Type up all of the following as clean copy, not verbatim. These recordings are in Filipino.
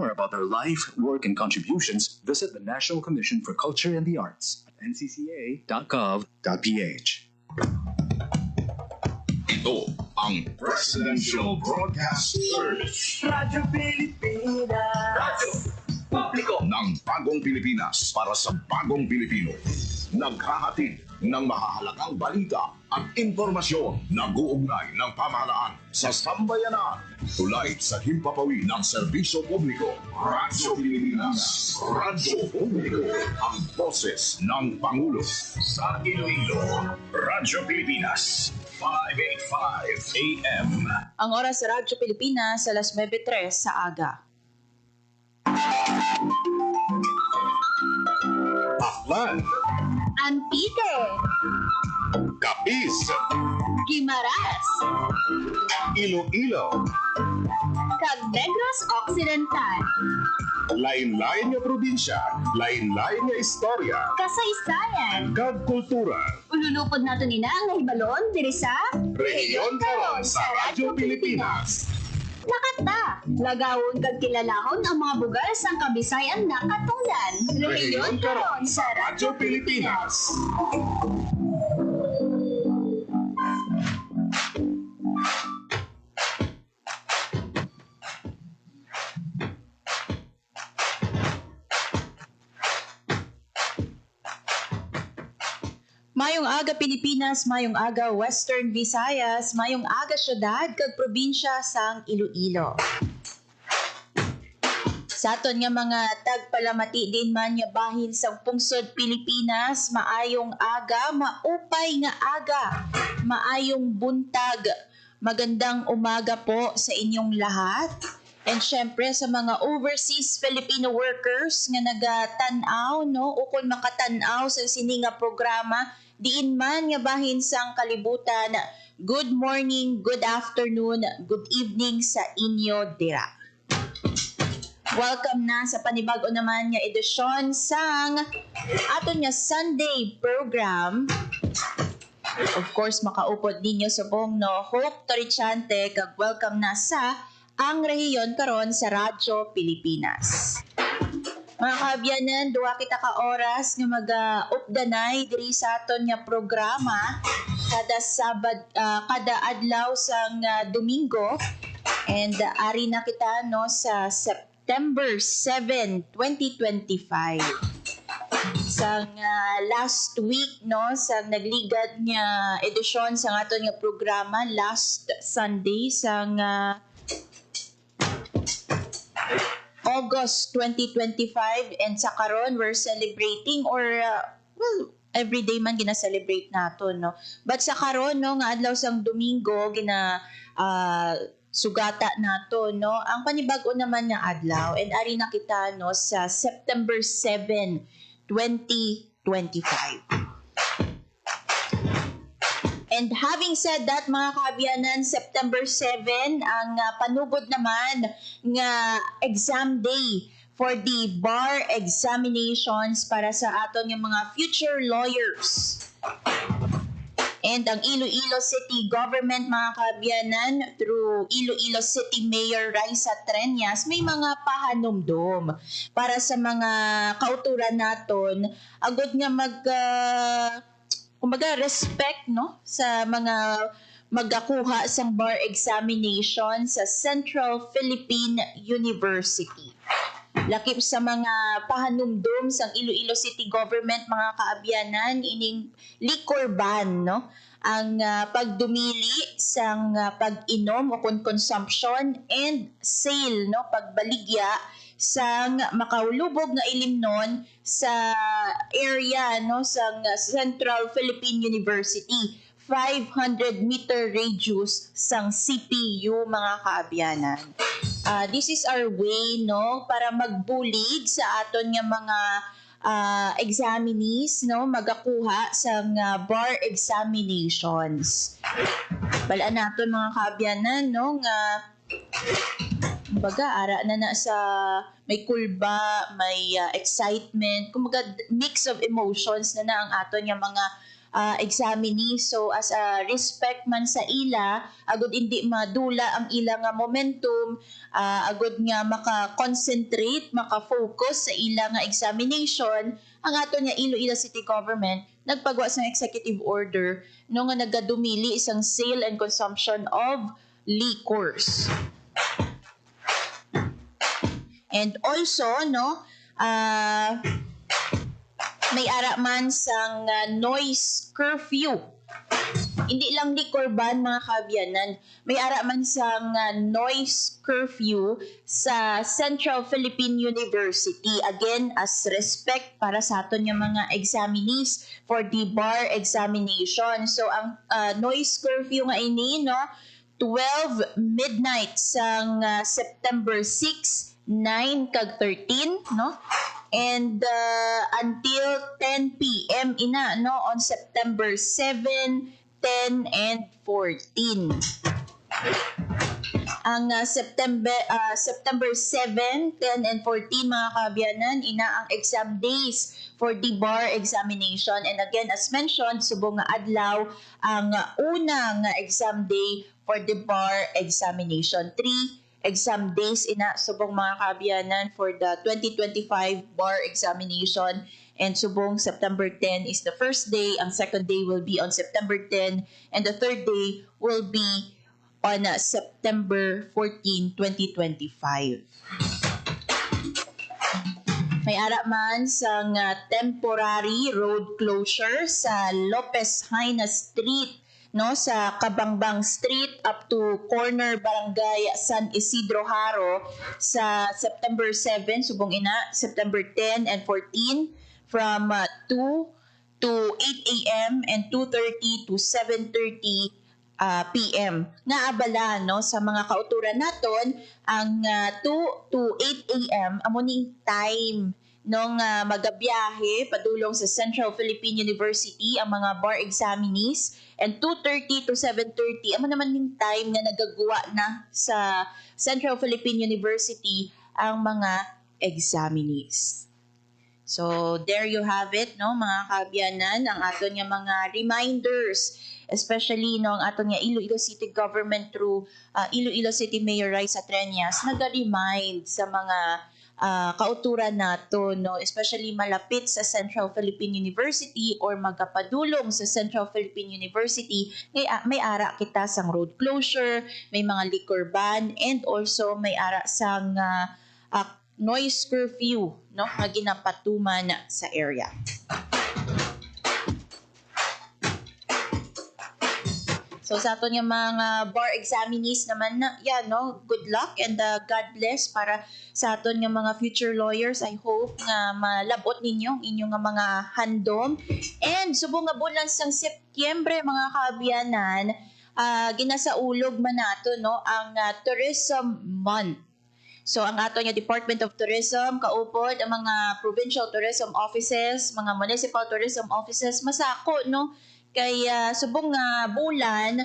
more about their life, work, and contributions, visit the National Commission for Culture and the Arts at ncca.gov.ph. Ito ang Presidential Broadcast Service. Radyo Pilipinas. Radyo Publiko ng Bagong Pilipinas para sa Bagong Pilipino. Naghahatid ng mahahalagang balita at impormasyon na guugnay ng pamahalaan sa sambayanan. Tulay sa himpapawid ng serbisyo publiko. Radyo Pilipinas. Radyo Publiko. Ang boses ng Pangulo. Sa Iloilo. Radyo Pilipinas. 585 AM. Ang oras sa Radyo Pilipinas, alas 9:03 sa aga. Aklan. Antique, Capiz. Guimaras, Iloilo. Negros Occidental, Lain-lain nga probinsya, lain-lain nga istorya, kasaysayan. kag kultura. Ululupod nato nina ang nahibalon diri sa Rehiyon karon sa Radyo Pilipinas. Nakata, lagawon kag kilalahon ang mga bugal sang Kabisayan na katungdan. Rehiyon karon sa Radyo Pilipinas. Mayong aga Pilipinas, mayong aga Western Visayas, mayong aga syudad kag probinsya sang Iloilo. Sa aton nga mga tagpalamati din man nga bahin sa pungsod Pilipinas, maayong aga, maupay nga aga, maayong buntag, magandang umaga po sa inyong lahat. And syempre sa mga overseas Filipino workers nga nagatanaw, no, ukon makatanaw sa sininga programa, diin man nga bahin sang kalibutan, good morning, good afternoon, good evening sa inyo dira. Welcome na sa panibago naman nga edisyon sang aton nga Sunday program. Of course, makaupod ninyo sa buong no, Hope Torichante, kag welcome na sa ang rehiyon karon sa Radyo Pilipinas. Mga kaabyanan, duwa kita ka oras nga mag-updanay diri sa aton nga programa kada adlaw sang Domingo, and ari na kita no sa September 7, 2025. Sang last week no, sang nagligad nga edisyon sang aton nga programa last Sunday sang August 2025, and sa karon we're celebrating or well, everyday man gina-celebrate nato no, but sa karon no nga adlaw sang Domingo sugata nato no ang panibago naman nga adlaw, and ari na kita no sa September 7, 2025. And having said that, mga kaabyanan, September 7, ang panugod naman nga exam day for the bar examinations para sa aton yung mga future lawyers. And ang Iloilo City Government, mga kaabyanan, through Iloilo City Mayor Raisa Treñas, may mga pahanumdum para sa mga kauturan naton, agad nga kumbaga respect no sa mga magakuha sang bar examination sa Central Philippine University. Lakip sa mga pahanumdum sang Iloilo City Government, mga kaabyanan, ining liquor ban no ang pagdumili sang pag-inom o consumption and sale no pagbaligya sang makaulubog nga ilimnon sa area no sang Central Philippine University, 500-meter radius sang CPU, mga kaabyanan. This is our way no para magbulig sa aton nga mga examinees no magakuha sang bar examinations. Balaan naton, mga kaabyanan no nga kumbaga ara na sa may kulba, may excitement, kumbaga mix of emotions na ang aton yung mga examinee. So as a respect man sa ila, agud hindi madula ang ila nga momentum, agud nga maka-concentrate, maka-focus sa ila nga examination, ang ato nga Iloilo City Government nagpagawa sa executive order no nga nagadumili isang sale and consumption of liquors. And also, no, may ara man sang noise curfew. Hindi lang liquor ban mga kaabyanan, may ara man sang noise curfew sa Central Philippine University. Again, as respect para sa aton yung mga examinees for the bar examination. So ang noise curfew nga ini, no, 12 midnight sang September 6, 9 kag 13, no? And until 10 p.m. ina, no, on September 7, 10 and 14. Ang September 7, 10 and 14 mga kaabyanan, ina ang exam days for the bar examination. And again, as mentioned, subong nga adlaw ang unang exam day for the bar examination. 3 exam days ina subong mga kaabyanan for the 2025 bar examination, and subong September 10 is the first day, ang second day will be on September 10, and the third day will be on September 14, 2025. May ara man sang temporary road closure sa Lopez Haina Street, no, sa Kabangbang Street up to corner Barangay San Isidro Haro sa September 7, subong ina, September 10 and 14 from 2 to 8 a.m. and 2:30 to 7:30 p.m. Naabala, no, sa mga kauturan naton ang 2 to 8 a.m. amo ning time nung magabiyahe padulong sa Central Philippine University ang mga bar examinees, and 2:30 to 7:30 amo naman yung time na nagagawa na sa Central Philippine University ang mga examinees. So there you have it, no, mga kaabyanan, ang aton nga mga reminders, especially no ang aton nga Iloilo City Government through Iloilo City Mayor Raisa Treñas naga-remind sa mga kauturan nato, no, especially malapit sa Central Philippine University or magapadulong sa Central Philippine University, may ara kita sang road closure, may mga liquor ban, and also may ara sang noise curfew, no, nga ginapatuman sa area. So sa aton yung mga bar examinees naman na, no, good luck and God bless para sa aton yung mga future lawyers. I hope nga malabot ninyo ang inyong mga handom. And subong nga bulan sang Setyembre mga kaabyanan, ginasaulog man nato, no, ang Tourism Month. So ang ato nga Department of Tourism, kaupod ang mga provincial tourism offices, mga municipal tourism offices, masako, no, kay subong nga bulan,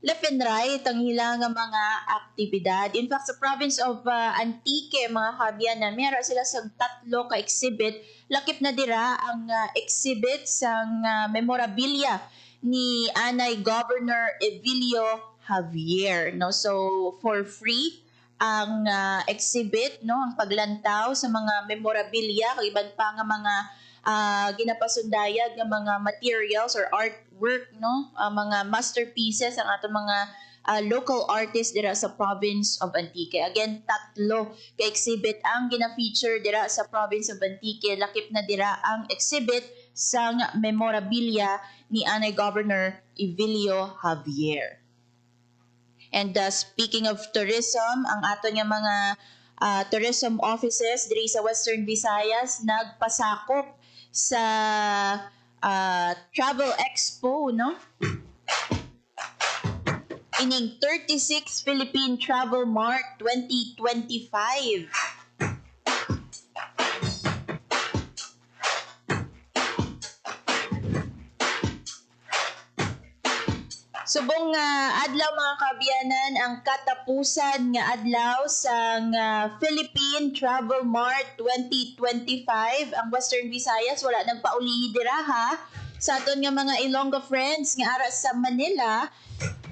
left and right ang ilang mga aktibidad. In fact, sa province of Antique, mga kaabyanan, mayroon sila sa 3 ka exhibit. Lakip na dira ang exhibit sang memorabilia ni Anay Governor Evilio Javier, no? So for free ang exhibit, no, ang paglantaw sa mga memorabilia, kag iban pa nga mga ginapasundayag ng mga materials or artwork, no, mga masterpieces ang atong mga local artists dira sa province of Antique. Again, 3 ka exhibit ang gina-feature dira sa province of Antique. Lakip na dira ang exhibit sang memorabilia ni Anay Governor Evilio Javier. And speaking of tourism, ang ato nga mga tourism offices diri sa Western Visayas nagpasakop sa Travel Expo, no? Ining 36 Philippine Travel Mart 2025. Subong adlaw mga kaabyanan ang katapusan nga adlaw sang Philippine Travel Mart 2025. Ang Western Visayas wala nagpaulihi dira ha. sa aton nga mga Ilonggo friends nga ara sa Manila,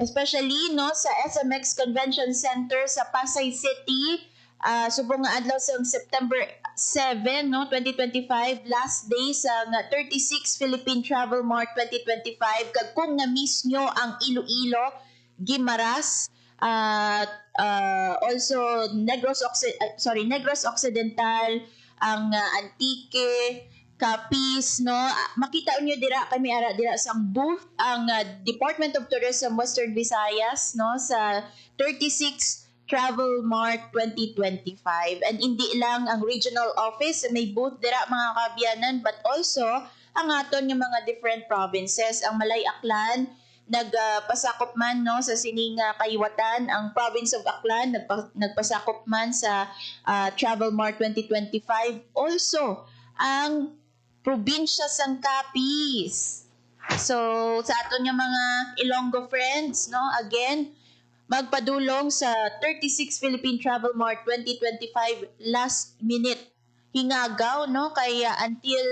especially no sa SMX Convention Center sa Pasay City. Subong nga adlaw sa September 7, no, 2025, last day sa 36 Philippine Travel Mart 2025. Kag kung na-miss nyo ang Iloilo, Guimaras, also Negros Occidental, ang Antique, Capiz, no, makita nyo dira kami ara dira sa booth ang Department of Tourism Western Visayas, no, sa 36 Travel Mart 2025. And hindi lang ang regional office may booth dira mga kabyanan, but also ang aton nga mga different provinces. Ang Malay Aklan nagpasakop man no sa sining kahiwatan, ang province of Aklan nagpasakop man sa Travel Mart 2025. Also ang probinsya sang Capiz. So sa aton nga mga Ilonggo friends, no, again magpadulong sa 36 Philippine Travel Mart 2025 last minute hingagaw, no, kaya until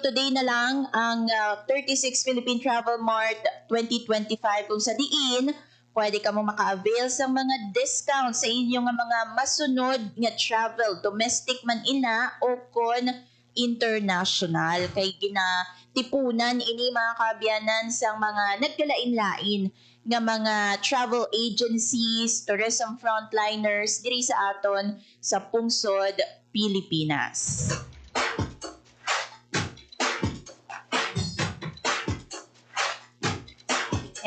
today na lang ang 36 Philippine Travel Mart 2025, kung sa diin pwede ka mo maka-avail sa mga discounts sa inyong mga masunod nga travel, domestic man ina o kon international. Kay ginatipunan ini mga kabyanan sa mga nagkalain-lain nga mga travel agencies, tourism frontliners diri sa aton sa pungsod Pilipinas.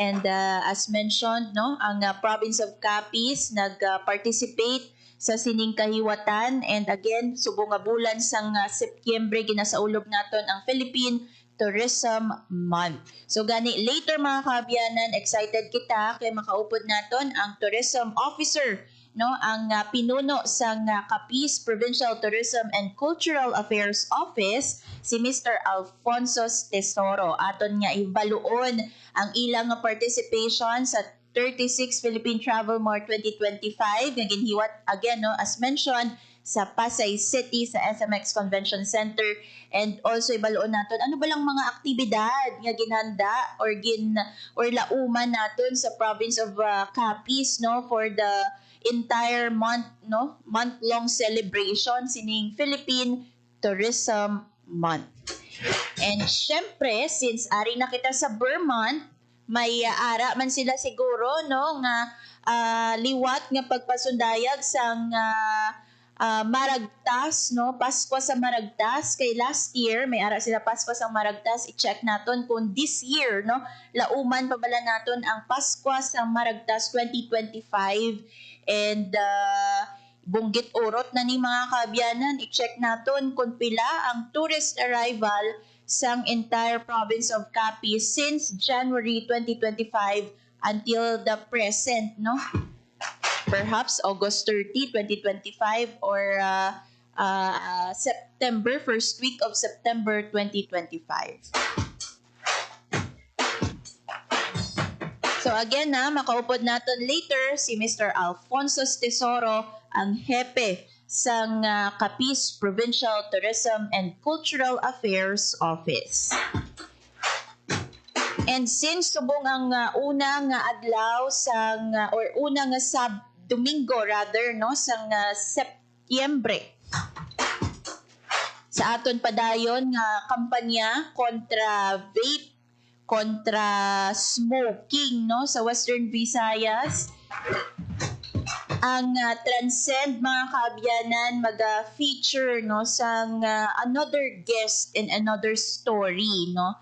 And as mentioned, no, ang province of Capiz nag-participate sa sining kahiwatan, and again subong nga bulan sang Setyembre ginasaulog naton ang Philippine Tourism Month. So gani later mga kabyanan, excited kita kay makaupod naton ang tourism officer, no, ang pinuno sang Capiz Provincial Tourism and Cultural Affairs Office, si Mr. Alfonso Tesoro. Aton nga ibaluon ang ilang participation sa 36 Philippine Travel Mart 2025 nga ginhiwat again, no, as mentioned sa Pasay City sa SMX Convention Center, and also ibaluon naton ano ba lang mga aktibidad nga ginhanda or lauman naton sa province of Capiz, no, for the entire month, no, month-long celebration sining Philippine Tourism Month. And syempre, since ari na kita sa Vermont, may ara man sila siguro, no, nga liwat nga pagpasundayag sang Maragtas, no, Pasko sa Maragtas. Kay last year may ara sila Pasko sa Maragtas. I-check naton kung this year, no, lauman pa bala naton ang Pasko sa Maragtas 2025. And bunggit urot na ni mga kabyanan, i-check naton kung pila ang tourist arrival sang entire province of Capiz since January 2025 until the present, no? Perhaps August 30, 2025 or September, first week of September 2025. So again makaupod natin later si Mr. Alfonso Tesoro, ang hepe sang Capiz Provincial Tourism and Cultural Affairs Office. And since subong ang unang adlaw sang or unang Domingo rather, no, sang Setyembre, sa aton padayon nga kampanya kontra vape, kontra smoking, no, sa Western Visayas, ang Transcend mga kabyanan mag-feature, no, sang another guest and another story, no,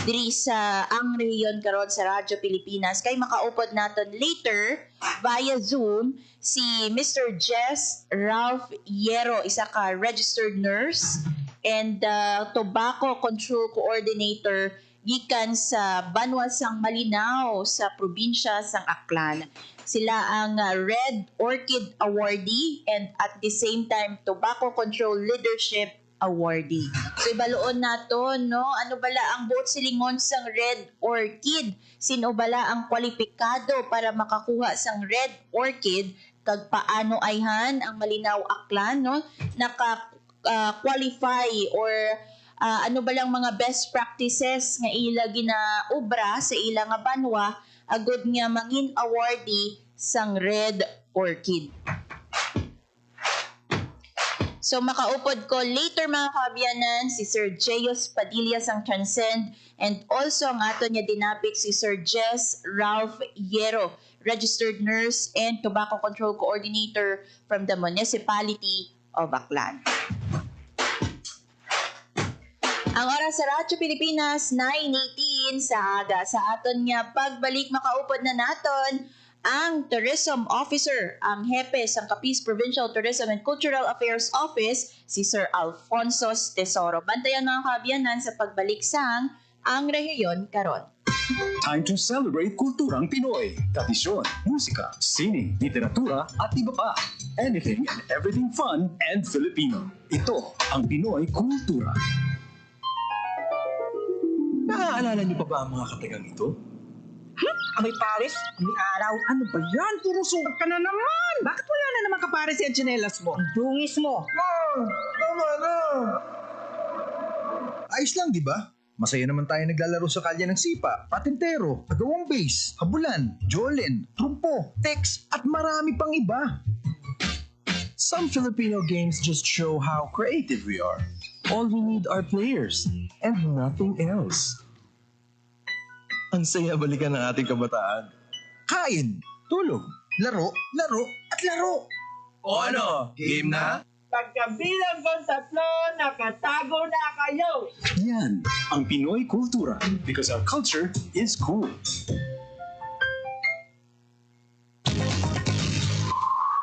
diri sa ang rehiyon karon sa Radyo Pilipinas. Kay makaupod naton later via Zoom si Mr. Jess Ralph Yero, isa ka registered nurse and tobacco control coordinator gikan sa Banwa sang Malinaw sa probinsya sang Aklan. Sila ang Red Orchid Awardee and at the same time Tobacco Control Leadership Awardee. So ibaluon naton, no, ano bala ang buot silingon sang Red Orchid, sino bala ang kwalipikado para makakuha sang Red Orchid, kag paano ayhan ang Malinaw Aklan, no, naka qualify or ano ba lang mga best practices nga ila ginaubra sa ila nga banwa agud nga mangin awardee sang Red Orchid. So makaupod ko later mga kaabyanan si Sir Jeyos Padilla sang Transcend and also ang aton niya dinapit si Sir Jess Ralph Yero, Registered Nurse and Tobacco Control Coordinator from the Municipality of Aklan. Ang oras sa Radyo Pilipinas, 9:18 sa aga. Sa aton nga pagbalik makaupod na naton ang Tourism Officer, ang hepe sa Capiz Provincial Tourism and Cultural Affairs Office, si Sir Alfonso Tesoro. Bantayan mga kaabyanan sa pagbalik sang Ang Rehiyon Karon. Time to celebrate kulturang Pinoy. Tradisyon, musika, sining, literatura at iba pa. Anything and everything fun and Filipino. Ito ang Pinoy Kultura. Naaalala niyo pa ba ang mga katagang ito? Abay Paris, may araw. Ano ba yan? Puro sugat ka na naman. Bakit wala na naman kapares yung tsinelas mo? Ang dungis mo. Tama na! Ayos lang, di ba? Masaya naman tayo naglalaro sa kalye ng sipa, patintero, agawang base, habulan, jolen, trumpo, text, at marami pang iba. Some Filipino games just show how creative we are. All we need are players and nothing else. Ang saya balikan ng ating kabataan. Kain, tulog, laro, laro, at laro. O ano, game na? Pagkabilang kong 3, nakatago na kayo. Yan ang Pinoy Kultura because our culture is cool.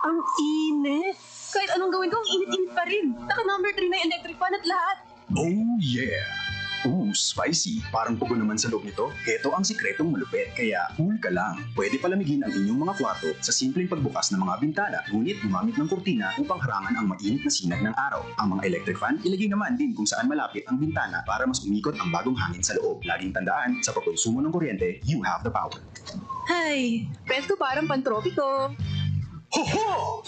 Ang init. Kahit anong gawin ko, ang init-init pa rin. Naka-number 3 na yung electric fan at lahat. Oh yeah! Ooh, spicy. Parang pugo naman sa loob nito. Ito ang sikretong malupit, kaya cool ka lang. Pwede palamigin ang inyong mga kwarto sa simpleng pagbukas ng mga bintana, ngunit gumamit ng kurtina upang harangan ang mainit na sinag ng araw. Ang mga electric fan, ilagay naman din kung saan malapit ang bintana para mas umikot ang bagong hangin sa loob. Laging tandaan, sa pagkonsumo ng kuryente, you have the power. Hay, presko parang pantropiko. Ho-ho!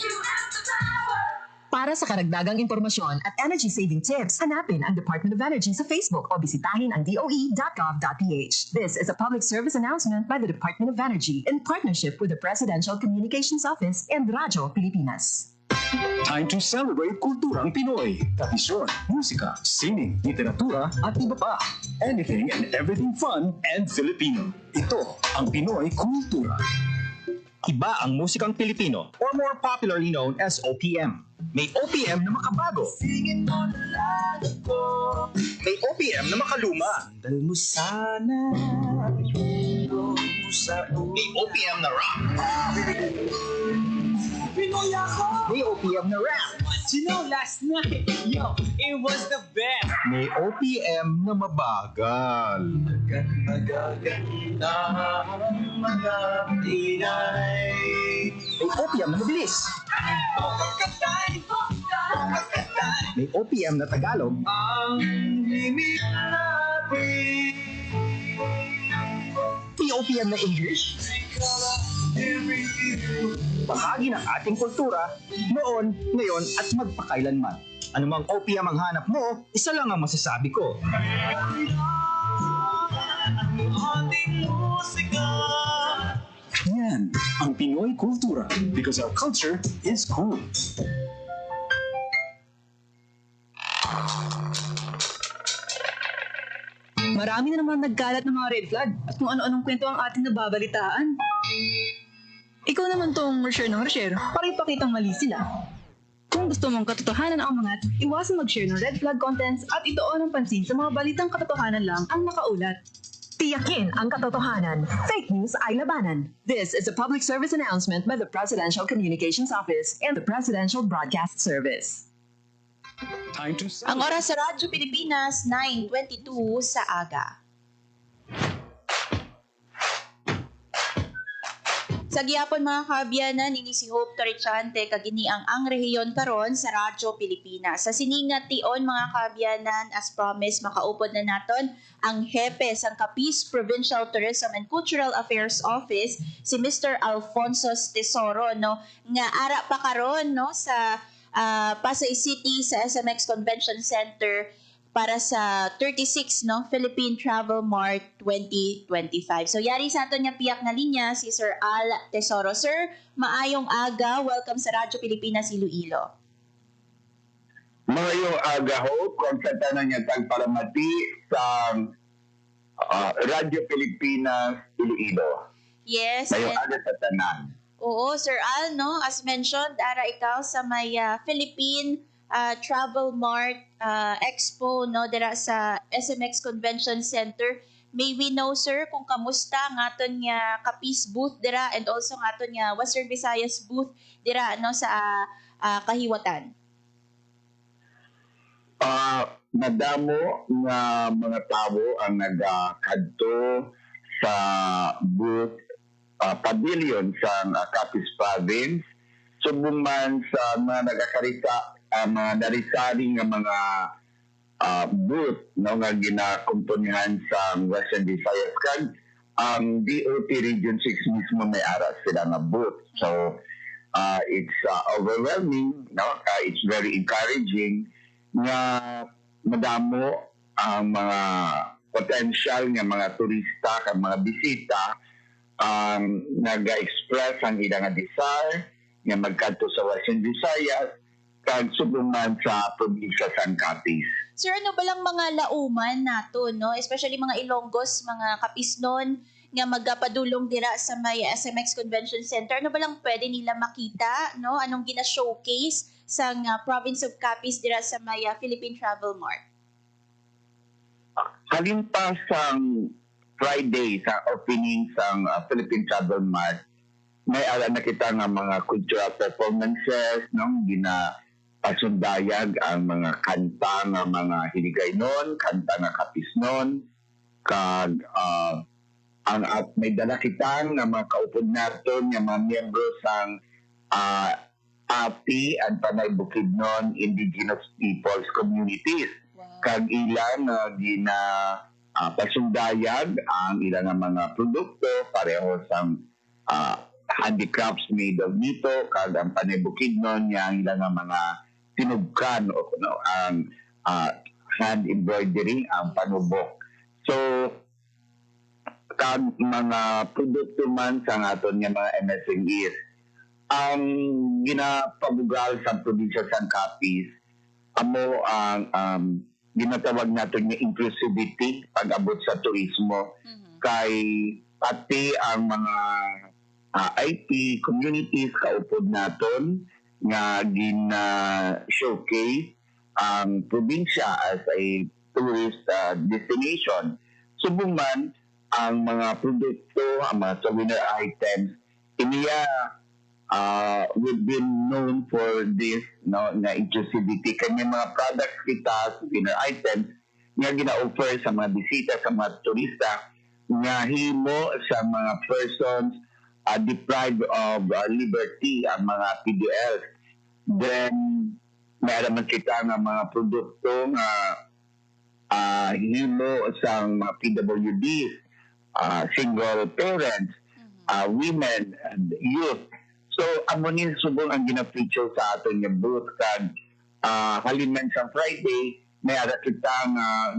Para sa karagdagang impormasyon at energy-saving tips, hanapin ang Department of Energy sa Facebook o bisitahin ang doe.gov.ph. This is a public service announcement by the Department of Energy in partnership with the Presidential Communications Office and Radyo Pilipinas. Time to celebrate kulturang Pinoy. Tradisyon, musika, sining, literatura at iba pa. Anything and everything fun and Filipino. Ito ang Pinoy Kultura. Iba ang musikang Pilipino or more popularly known as OPM. May OPM na makabago. May OPM na makaluma. Dal mo sana, May OPM na rock. May OPM na rap. You know, last night, yo, it was the best. may OPM na mabagal. May OPM na mabilis. May OPM na Tagalog. May OPM na English. Bahagi ng ating kultura, noon, ngayon, at magpakailanman. Anumang OPM ang hanap mo, isa lang ang masasabi ko. Yan ang Pinoy Kultura because our culture is cool. Marami na naman nagkalat ng mga red flag at kung ano-anong kwento ang ating nababalitaan. Ikaw naman tong share ng share para ipakitang mali sila. Kung gusto mong katotohanan ang mga, iwasan mag-share ng red flag contents at ituon ang pansin sa mga balitang katotohanan lang ang nakaulat. Tiyakin ang katotohanan. Fake news ay labanan. This is a public service announcement by the Presidential Communications Office and the Presidential Broadcast Service. Time to Ang oras sa Radyo Pilipinas, 9:22 sa aga. Sa gihapon mga kaabyanan, ini si Hope Torrechante kagini ang rehiyon karon sa Radyo Pilipinas. Sa siningat tion mga kaabyanan, as promised, makaupod na naton ang hepe sa Capiz Provincial Tourism and Cultural Affairs Office, si Mr. Alfonso Tesoro, no, nga ara pa karon no sa Pasay City sa SMX Convention Center para sa 36 no Philippine Travel Mart 2025. So yari sa aton nga piyak nga linya si Sir Al Tesoro. Sir, maayong aga. Welcome sa Radyo Pilipinas Iloilo. Maayong aga ho, kung sa tanan niya tagparamati sa Radyo Pilipinas Iloilo. Yes. Maayong aga sa tanan. Oo, Sir Al, no? As mentioned, ara ikaw sa may Philippine Travel Mart Expo, no? Dira sa SMX Convention Center. May we know, sir, kung kamusta ng aton nga Capiz booth dira and also ng aton nga Western Visayas booth dira, no? Sa Kahiwatan. Madamo nga mga tao ang nagkadto sa booth pavilion sa Capiz Province. Subong man sa mga nagakarita, mga narisari nga mga booth no, nga ginakumpunihan sa Western Visayas. Kag ang DOT Region 6 mismo may aras sila nga booth. So, it's overwhelming. No? It's very encouraging nga madamo ang mga potential nga mga turista kag mga bisita nag-express ang ilang desire nga magkadto sa Western Visayas kag subong man sa probinsya sa Capiz. Sir, ano ba lang mga lauman nato, no? Especially mga Ilonggos, mga Capisnon, nga magpadulong dira sa may SMX Convention Center. Ano ba lang pwede nila makita, no? Anong gina-showcase sa province of Capiz dira sa may Philippine Travel Mart? Halin pa sa Friday sa opening sa Philippine Travel Mart, may ala na kita nga mga cultural performances, no? Pasundayag ang mga kanta nga mga Hiligaynon, kanta nga Capisnon, kag ang at may dala kita nga mga kaupod naton nga mga miyembro sang API and Panay Bukidnon Indigenous Peoples Communities. Wow. Kag ilan gina pasundayag ang ilang mga produkto pareho sang handicrafts made of nito kag ang Panay Bukidnon nga ang ilang mga tinubkan o ang hand embroidery ang panubok. So kag mga produkto man sa aton nga mga MSMEs ang ginapabugal sa probinsya sa Capiz amo ang ginatawag natin nga inclusivity pag-abot sa turismo kay pati ang mga IT communities kaupod naton nga gina-showcase ang probinsya as a tourist destination. Subong man ang mga produkto, ang mga souvenir items, iniya we've been known for this no na inclusivity kanya mga products kita souvenir items nga gina-offer sa mga bisita sa mga turista nga himo sa mga persons deprived of liberty ang mga PDLs. Then meron man kita nga mga produkto nga himo sa mga PWDs, single parents, women and youth. So, amo ni subong ang gina-feature sa aton nga booth kag haliman sa Friday may ara kita nga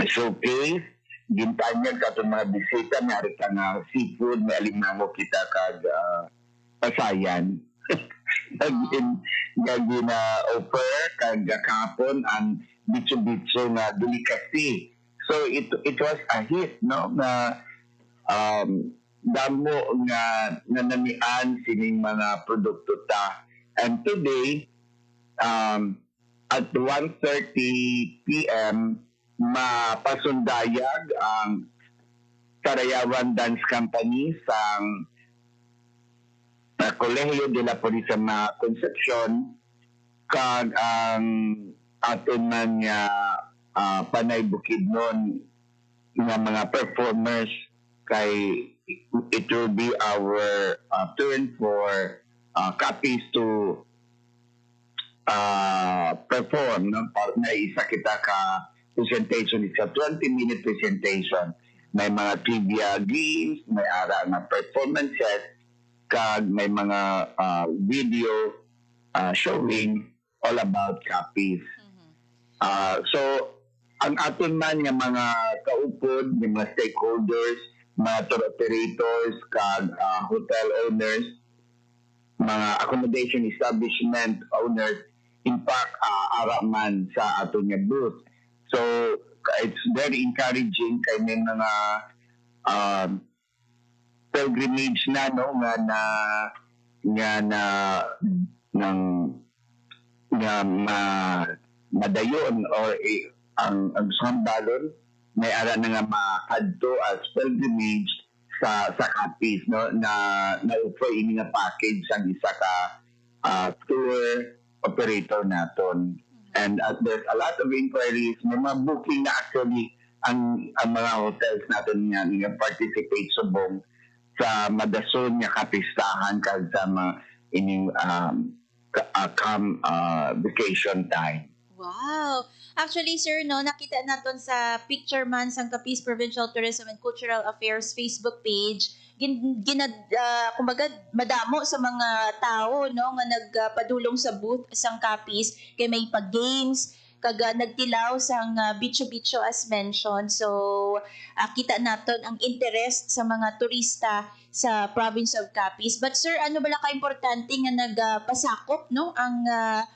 showcase gintanyan ka itong mga bisita may ari ka nga seafood may alimango kita kag pasayan nga gina-offer kag kapon ang bitso-bitso na delicacy. So, it was a hit, no? Na damo nga nanamian sining mga produkto ta. And today, at 1:30 p.m., mapasundayag ang Sarayawan Dance Company sa Colegio de la Purísima Concepcion kag ang aton man nga Panay Bukidnon nga mga performers kay it will be our turn for Capiz to perform. No? Na isa kita ka presentation. It's a 20-minute presentation. May mga trivia games, may ara na performances, kag may mga video showing all about Capiz. So, ang aton man nga mga kaupod, yung mga stakeholders, mga tour operators, kag hotel owners, mga accommodation establishment owners, in fact, araman sa aton nga booth. So, it's very encouraging kay may mga pilgrimage na no madayon or ang sambalon may ara na nga makadto as pilgrimage sa Capiz no na offer ini nga package ang isa ka tour operator naton. And there's a lot of inquiries, may mga booking na actually ang mga hotels natin nga participate subong sa madason nga kapistahan kag sa mga ining vacation time. Wow! Actually, sir, no, nakita naton sa picture man sa Capiz Provincial Tourism and Cultural Affairs Facebook page, kumbaga madamo sa mga tao no nga nagpadulong sa booth sang Capiz kay may pag-games kag nagtilaw sang bicho-bicho as mentioned. So kita naton ang interest sa mga turista sa province of Capiz. But sir, ano bala ka importante nga nagpasakop no ang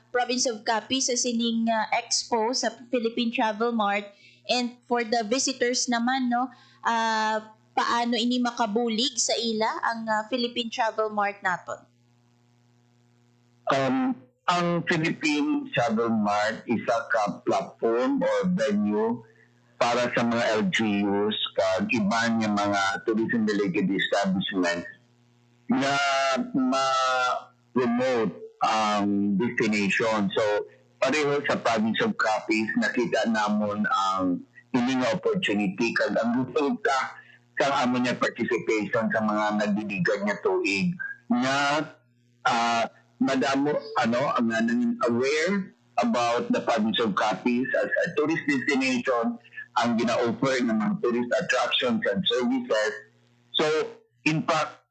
province of Capiz sa sining expo sa Philippine Travel Mart, and for the visitors naman no paano ini makabulig sa ila ang Philippine Travel Mart naton? Ang Philippine Travel Mart isa ka platform or venue para sa mga LGUs kag iban nga mga tourism-related establishments na ma-promote ang destination. So, pareho sa province of Capiz, nakita namon ang ini nga opportunity kag ang resulta sa amon nga participation sa mga nagdiligan nga tuig na madamo ang nanging aware about the province of Capiz as a tourist destination, ang gina-offer ng mga tourist attractions and services. So, in fact,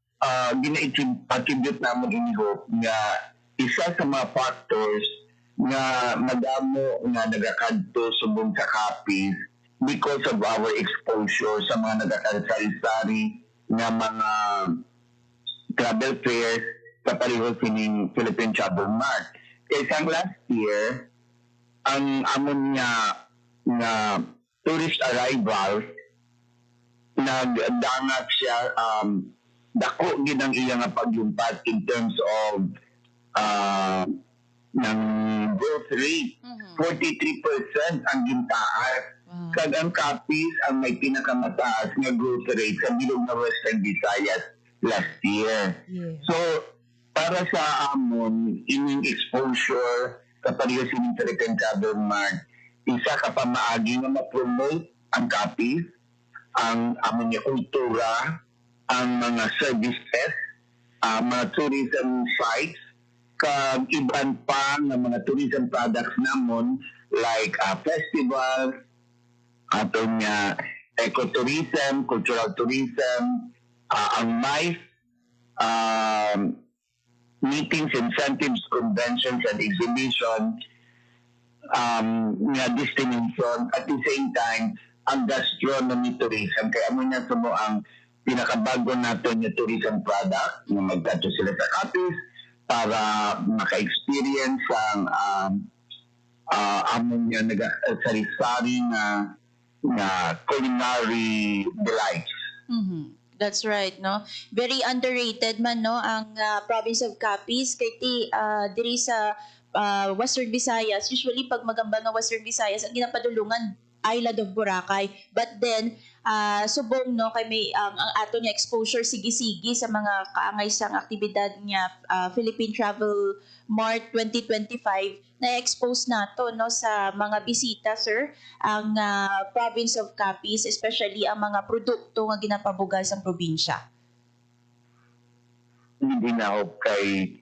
gina-attribute naman ini hope nga isa sa mga factors nga madamo nga nagakadto subong sa Capiz because of our exposure sa mga nagakasari-sari nga mga travel fairs sa pareho sining Philippine Travel Mart. Isang last year, ang amon nga tourist arrivals nagdangat siya dako gid ang iya nga paglumpat in terms of ng growth rate. 43% ang gintaas. Kag ang Capiz ang may pinakamataas nga growth rate sa bilog na Western Visayas last year. So para sa amon ining exposure kapag sining Philippine Travel Mart, isa ka pa maagi nga ma-promote ang Capiz, ang amon nga kultura, ang mga services, mga tourism sites, kag iban pa ng mga tourism products namon like festivals, atong ecotourism, cultural tourism, ang MICE, meetings, incentives, conventions, and exhibitions, nga destination, at the same time, ang gastronomy tourism. Kaya mo na mo ang pinakabago natin yung tourism product, na magdato sila sa Capiz para maka-experience ang amon nga sari-sari na culinary delights. Mm-hmm. That's right, no? Very underrated man, no, ang province of Capiz. Kay diri sa Western Visayas, usually pag magamba ng Western Visayas, ang ginapadulungan Island of Boracay. But then, subong, no, kay may ang ato niya exposure sige-sige sa mga kaangay sang aktibidad niya Philippine Travel Mart 2025, na-expose nato no sa mga bisita, sir, ang province of Capiz, especially ang mga produkto nga ginapabugal sa probinsya. Hindi na ako kay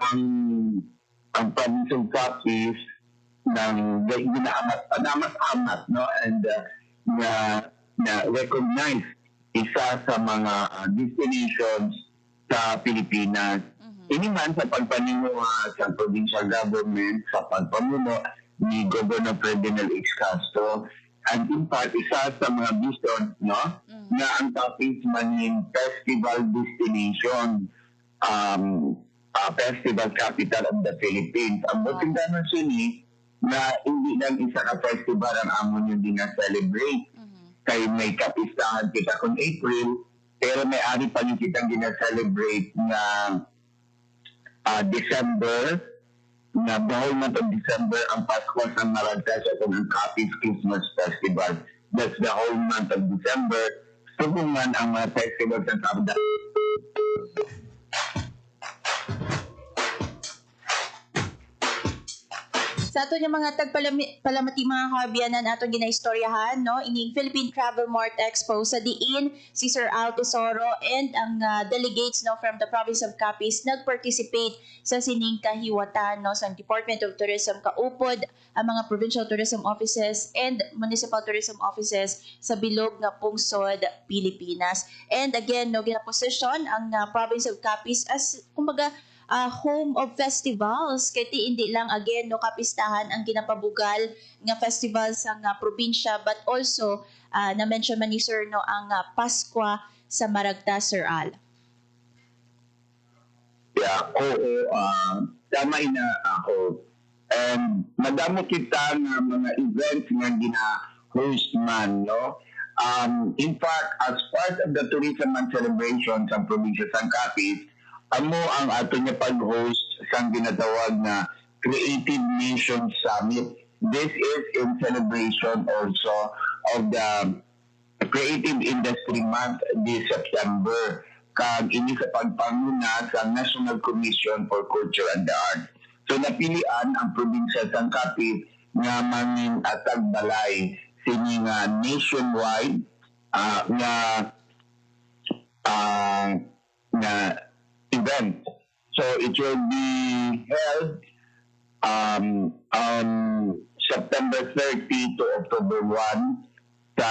ang province of Capiz ng ginaamat-amat, no, and na recognize isa sa mga destinations sa Pilipinas. Ini man sa pagpanimuha sa provincial government, sa pagpamuno ni Governor Ferdinand H. Castro. And in part, isa sa mga vision, no, na ang Capiz maging festival destination, festival capital of the Philippines. Ang buting ganun sini, na hindi lang isa ka festival ang amon yung dina-celebrate. Kaya may kapistahan kita kung April, pero may ari pa rin kitang dina-celebrate na December, na the whole month of December, ang Pasko sa Maragtas at ang Capiz Christmas Festival. That's the whole month of December. Subukan ang mga festivals ng Sabda. Sa ato yung mga tagpalamati mga kabiyanan atong ginaistoryahan, no? Ining Philippine Travel Mart Expo sa diin si Sir Al Tesoro and ang delegates no from the province of Capiz nag-participate sa sining kahiwatan no sa Department of Tourism kaupod ang mga provincial tourism offices and municipal tourism offices sa bilog nga pungsod Pilipinas. And again no ginaposisyon ang province of Capiz as kumbaga home of festivals kay hindi lang again no kapistahan ang ginapabugal nga festival sa nga probinsya but also na-mention man ni Sir no ang Pasko sa Maragtas, Sir Al. Yeah, tama ina ako. And madamo kita nga mga events nga gina-host man, no? In fact, as part of the Tourism Month celebration sa probinsya ng Capiz, amo ang ato niya pag-host sa ginatawag na Creative Nation Summit. This is in celebration also of the Creative Industry Month this September. Kag ini sa pagpanguna sa National Commission for Culture and the Arts. So napilian ang probinsya ng Capiz nga mangin atag balay sini nga nationwide nga event. So it will be held on September 30 to October 1 sa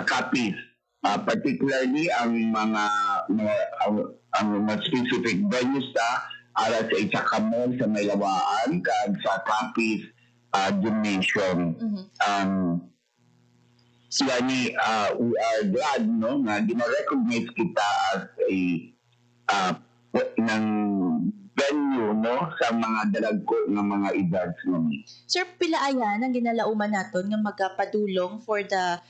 Capiz. Particularly ang mga specific venues ara sa Itzakamon sa Maylawaan kag sa Capiz Gymnasium. We are glad no nga gina-recognize kita as a ng venue no sa mga dalagko ng mga events namin. Sir, pila ayan ang ginalauman naton nga magapadulong for the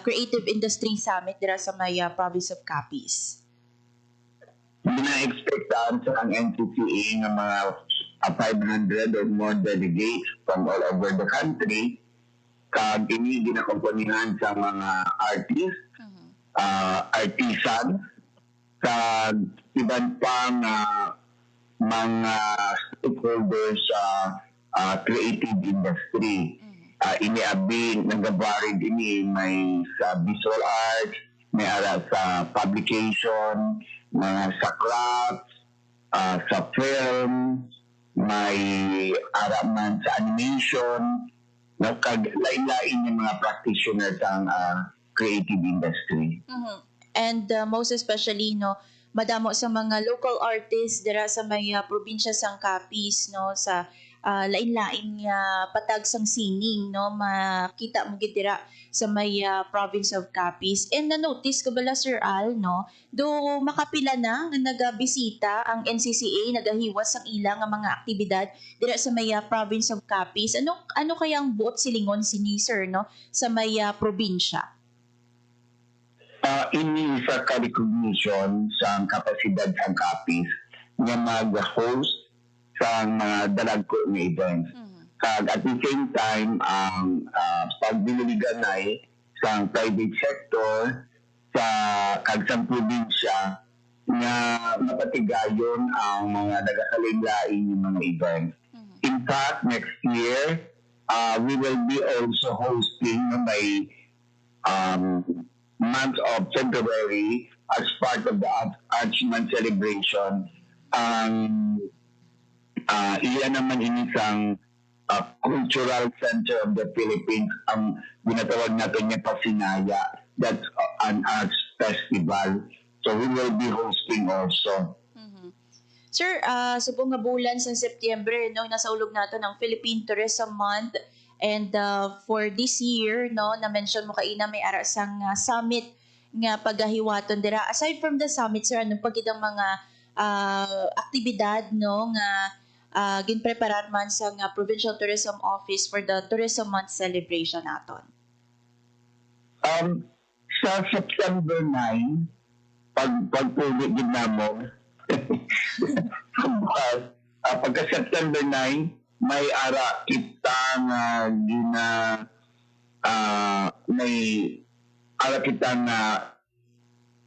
Creative Industry Summit dira sa may province of Capiz? Bina-expectaan sa ang NCCA ng mga 500 or more delegates from all over the country. Kag ini ginakomponihan sa mga artists, artisans, sa iban pang mga stakeholders sa creative industry. Iniabing nagabarid ini may sa visual arts, may ara sa publication, mga sa crafts, sa film, may ara man sa animation, lain-lain yung mga practitioners ang creative industry. And most especially no madamo sa mga local artists dira sa may probinsya sang Capiz no sa lain-lain nga patag sang sining no makita mo gid dira sa may province of Capiz. And na-notice ko bala Sir Al no do makapila na nga nagabisita ang NCCA nagahiwas sang ilang nga mga aktibidad dira sa may province of Capiz. Ano kaya ang buot silingon sini Sir no sa may probinsya? Ini sa recognition sa kapasidad ng Capiz nga mag-host sa mga dalagko ng events. Kag at the same time, ang pagbiliganay sa private sector sa kagsang probinsya nga mapatigayon ang mga nagakalinlain ng mga events. In fact, next year, we will be also hosting may month of February as part of the Arts Month celebration. Iyan naman inisang cultural center of the Philippines ang ginatawag natin niya Pasinaya. That's an arts festival. So we will be hosting also. Sir, subong nga bulan sa September, no, nasa ulog nato ng Philippine Tourism Month. And for this year, no, na-mention mo kaina may ara sang summit nga pagahiwaton dira. Aside from the summit, sir, anong pagidang mga aktibidad, no, nga ginpreparar man sa Provincial Tourism Office for the Tourism Month celebration naton? Sa September 9, pagpulit din namon, pagka September 9, may ara kita nga may ara kita nga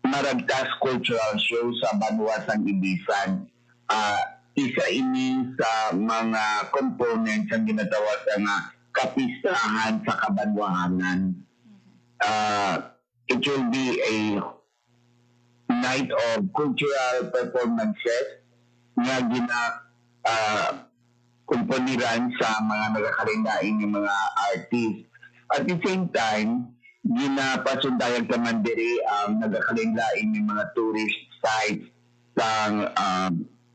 maragtas cultural show sa Banwasang Ibisan. Isa ini sa mga components ang ginatawag nga kapistahan sa Kabanwahanan. It will be a night of cultural performances nga kumponiran sa mga nagakalindain ng mga artists. At the same time, ginapasundayan naman diri ang nagakalindain ng mga tourist sites sa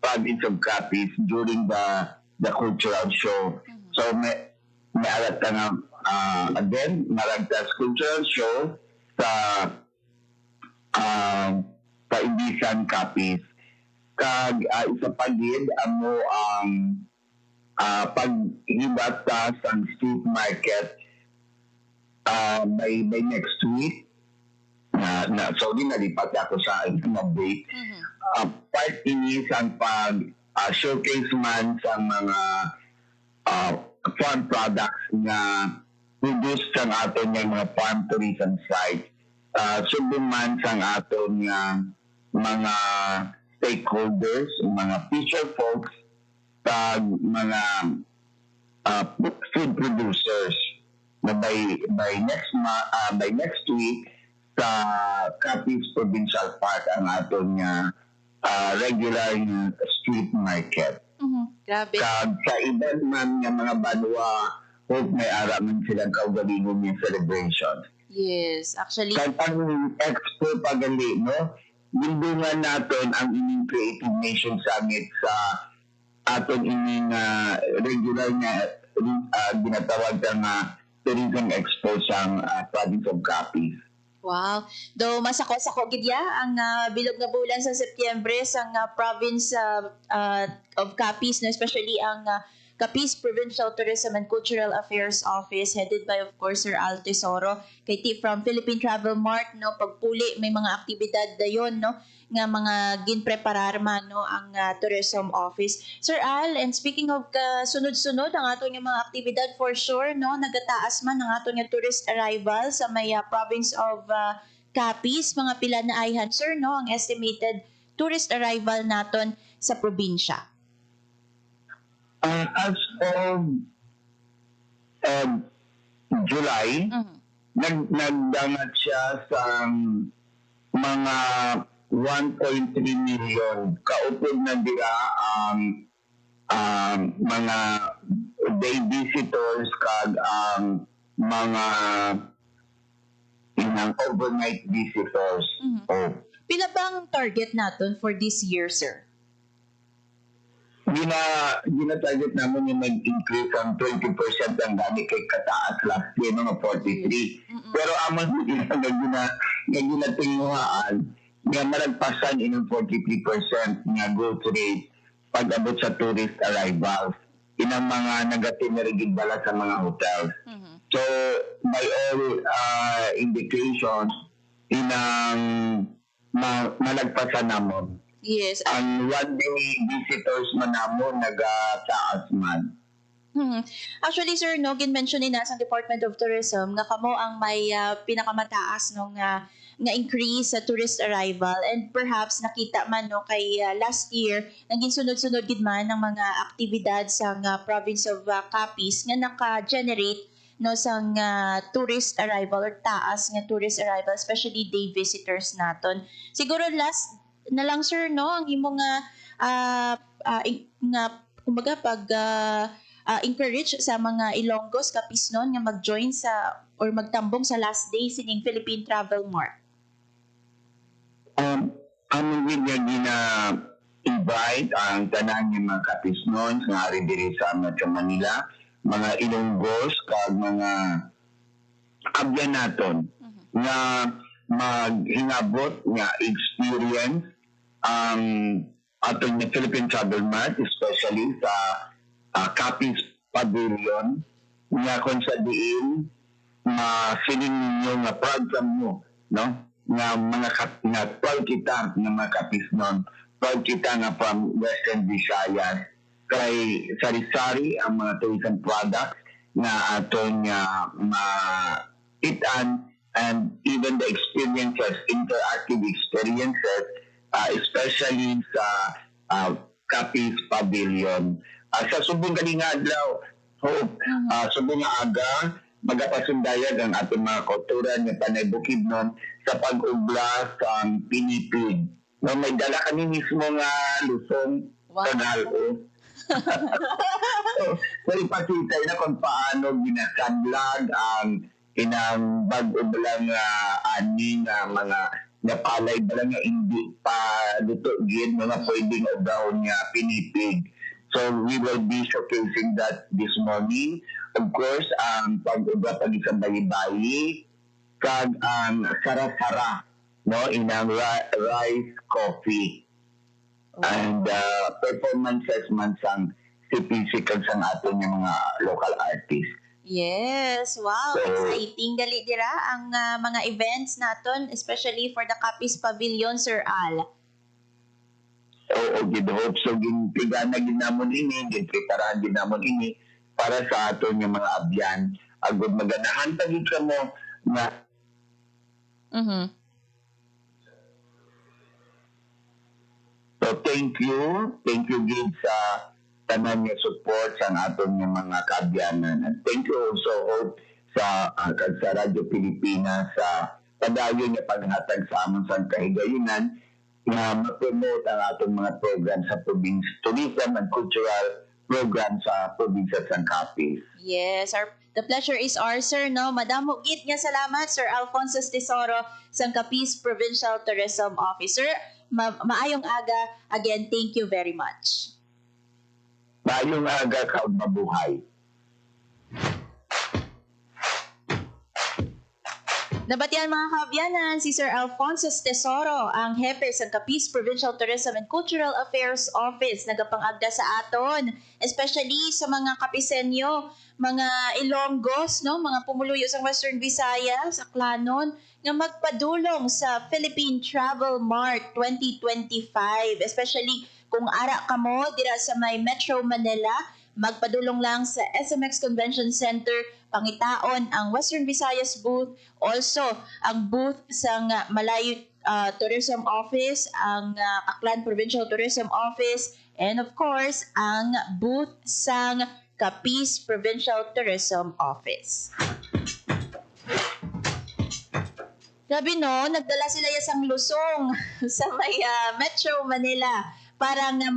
province of Capiz during the cultural show. So may alat ka nga again, maragtas cultural show sa Ibisan, Capiz. Kag isa pagid amo ang paghibata sa street market by next week. So din nalipat ako sa update. Part ini sa showcase man sa mga farm products na produced sa aton ng mga farm tourism sites. Subong man sa aton ng mga stakeholders, mga fisher folks, mga food producers na by next week sa Capiz Provincial Park ang aton regular street market. Grabe. Sa iban man nga mga banwa, hope may ara man silang kaugalingon yung celebration. Yes, actually. Kahit ang expo pagali, no? Bindungan natin ang ining Creative Nation Summit sa aton ining regular nga ginatawag nga tourism expo sa province of Capiz. Wow. Do masako-sako gidya ang bilog nga bulan sa Setyembre sa province of Capiz, no? Especially ang Capiz Provincial Tourism and Cultural Affairs Office headed by of course Sir Al Tesoro kay from Philippine Travel Mart, no, pagpuli may mga aktibidad dayon, no, nga mga ginpreparar man, no, ang tourism office. Sir Al, and speaking of sunod-sunod ang ato nga mga aktibidad, for sure, no, nagataas man ang ato nga tourist arrival sa may province of Capiz, mga pila na ayhan, sir, no, ang estimated tourist arrival naton sa probinsya. As of July, nagdangat siya sa mga 1.3 million. Kaupod na dira ang mga day visitors kag ang mga overnight visitors. Pila bang target naton for this year, sir? Gina-target namin yung nag-increase ang 20% ang gani kay kataas last year, mga 43. Pero amang nga ginatinguhaan, nga malagpasan inyong 43% nga growth rate pag-abot sa tourist arrivals. Inang mga nagatinarigid bala sa mga hotels. So, by all indications, inang malagpasan namon. Yes. Ang one-day visitors man namon nagataas man. Actually, sir, no, gin-mention ni sa Department of Tourism nga kamo ang may pinakamataas no nga increase sa tourist arrival, and perhaps nakita man no kay last year naging sunod-sunod gid man ng mga aktibidad sa province of Capiz nga naka-generate no sang tourist arrival or taas nga tourist arrival, especially day visitors naton. Siguro last na lang, sir, no, ang imo nga kumbaga pag encourage sa mga Ilonggos, Capiz-non nga mag-join sa or magtambong sa last day sining Philippine Travel Mart. Ang invite ang tanan ng mga kapisnon nga ari diri sa Metro Manila, mga Ilonggos kag mga abyan naton nga maghingabot nga experience ang atong Philippine Travel Mart, especially sa Capiz Pavilion, nga kung sa diin ma-feeling ninyo nga proud ka mo, no? Nga mga nga proud kita nga mga kapisnon, proud kita nga from Western Visayas, kay sari-sari ang mga tourism products na atong ma-itan, and even the experiences, interactive experiences, especially sa Capiz Pavilion. Sa subong galing adlaw, Hope, subong nga aga, magapasundayag ang atong mga kultura ng Panay Bukidnon sa pag-ubla sa Pinipig. No, may dala kami mismo nga lusong Tagalog. So, ipakita na kung paano ginakanlag ang inang bag-ubla nga ani nga mga napalay ba nga hindi pa luto gid mga pwedeng ubraw nga pinipig. So we will be showcasing that this morning. Of course, ang pag-ubra pag isang bayi-bayi kag ang sara-sara, no, inang rice coffee. And performances man sang CPC kag sang aton yung mga local artists. Yes, wow, So, exciting gali dira ang mga events naton, especially for the Capiz Pavilion, Sir Al. Oo, gid-hope. So, gintigana ginamon ini, ginpreparahan ginamon ini para sa aton yung mga abyan. Agud maganahan tagid ka mo na so thank you gid sa tanan nga support sa aton yung mga kaabyanan. And thank you also, Hope, sa Radyo Pilipinas sa padayon nga paghatag sa amon sa kahigayunan na ma-promote ang atong mga program sa province, tourism and cultural program sa probinsya sa Capiz. Yes, the pleasure is ours, sir, no? Madamo gid nga salamat, Sir Alfonso Tesoro, sang Capiz Provincial Tourism Officer. Maayong aga. Again, thank you very much. Maayong aga ka ug mabuhay. Nabatian mga kaabyanan, si Sir Alfonso Tesoro, ang hepe sa Capiz Provincial Tourism and Cultural Affairs Office, nagapangagda sa aton, especially sa mga Kapisenyo, mga Ilonggos, no, mga pumuluyo sa Western Visayas, sa Klanon, nga magpadulong sa Philippine Travel Mart 2025, especially kung ara ka mo dira sa may Metro Manila, magpadulong lang sa SMX Convention Center, pangitaon ang Western Visayas booth, also ang booth sa Malayo Tourism Office, ang Aklan Provincial Tourism Office, and of course, ang booth sa Capiz Provincial Tourism Office. Grabe no, nagdala sila yasang lusong sa may Metro Manila para nga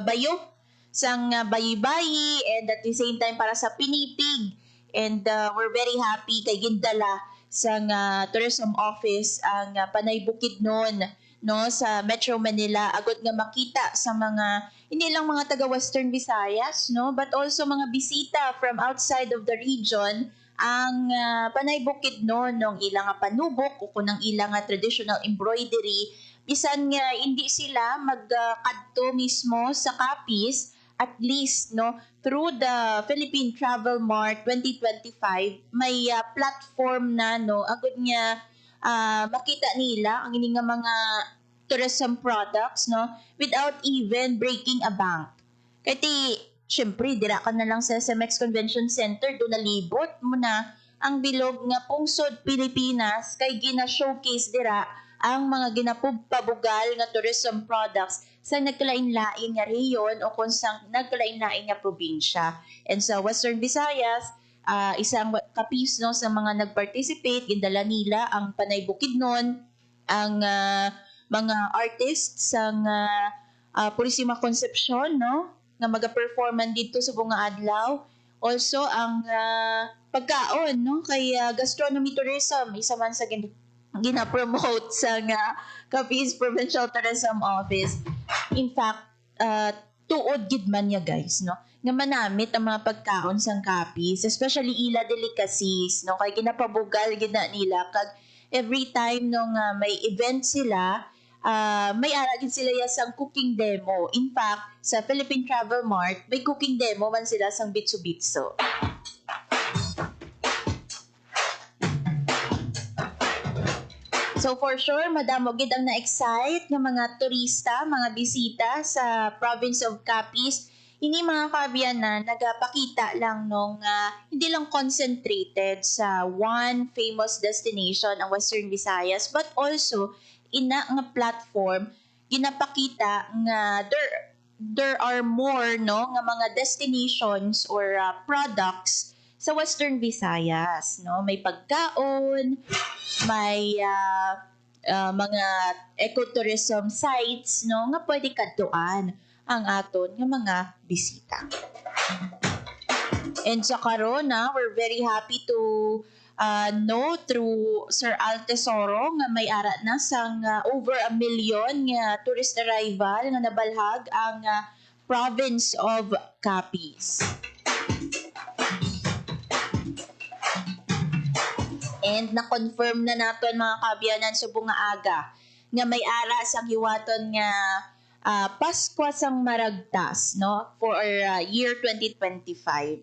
bayo sang bayi-bayi and at the same time para sa pinipig. And we're very happy kay gindala sang tourism office ang Panay Bukidnon, no, sa Metro Manila, agad nga makita sa mga hindi lang mga taga Western Visayas, no, but also mga bisita from outside of the region ang Panay Bukidnon ng ilang panubok o kunang ilang traditional embroidery, bisan nga hindi sila magkadto mismo sa Capiz, at least no, through the Philippine Travel Mart 2025 may platform na no, agad nga makita nila ang ining nga mga tourism products, no, without even breaking a bank. Kaya syempre dira ka na lang sa SMX Convention Center, do nalibot mo na ang bilog nga pungsod Pilipinas kay gina-showcase dira ang mga ginapugpabugal nga tourism products sa nagkalain-lain nga rehiyon o kung sa nagkalain-lain nga probinsya. And sa Western Visayas, isang Capiz no, sa mga nag-participate, gindala nila ang Panay Bukidnon, ang mga artists sang Purisima Concepcion, no, nga maga-performan dito sa bunga adlaw. Also ang pagkaon, no, kay gastronomy tourism, isa man sa gina-promote sa nga Capiz Provincial Tourism Office. In fact, tuod gid man niya guys, no? Nga manamit ang mga pagkaon sang Capiz, especially ila delicacies, no? Kay ginapabugal gid na nila kag every time nung may event sila, may ara gid sila sang cooking demo. In fact, sa Philippine Travel Mart, may cooking demo man sila sang bitso-bitso. So for sure, madamo gid ang na-excite ng mga turista, mga bisita sa province of Capiz. Ini mga kaabyanan, nagapakita lang nung hindi lang concentrated sa one famous destination, ang Western Visayas, but also ina nga platform ginapakita nga there are more no nga mga destinations or products sa Western Visayas, no? May pagkaon, may mga ecotourism sites, no? Nga pwede kadtuan ang aton nga mga bisita. And sa karon, we're very happy to know through Sir Al Tesoro nga may ara na sang over 1 million nga tourist arrival nga nabalhag ang province of Capiz. And na-confirm na naton mga kaabyanan subong nga aga nga may ara sang hiwaton nga Pasko sang Maragtas, no, for year 2025.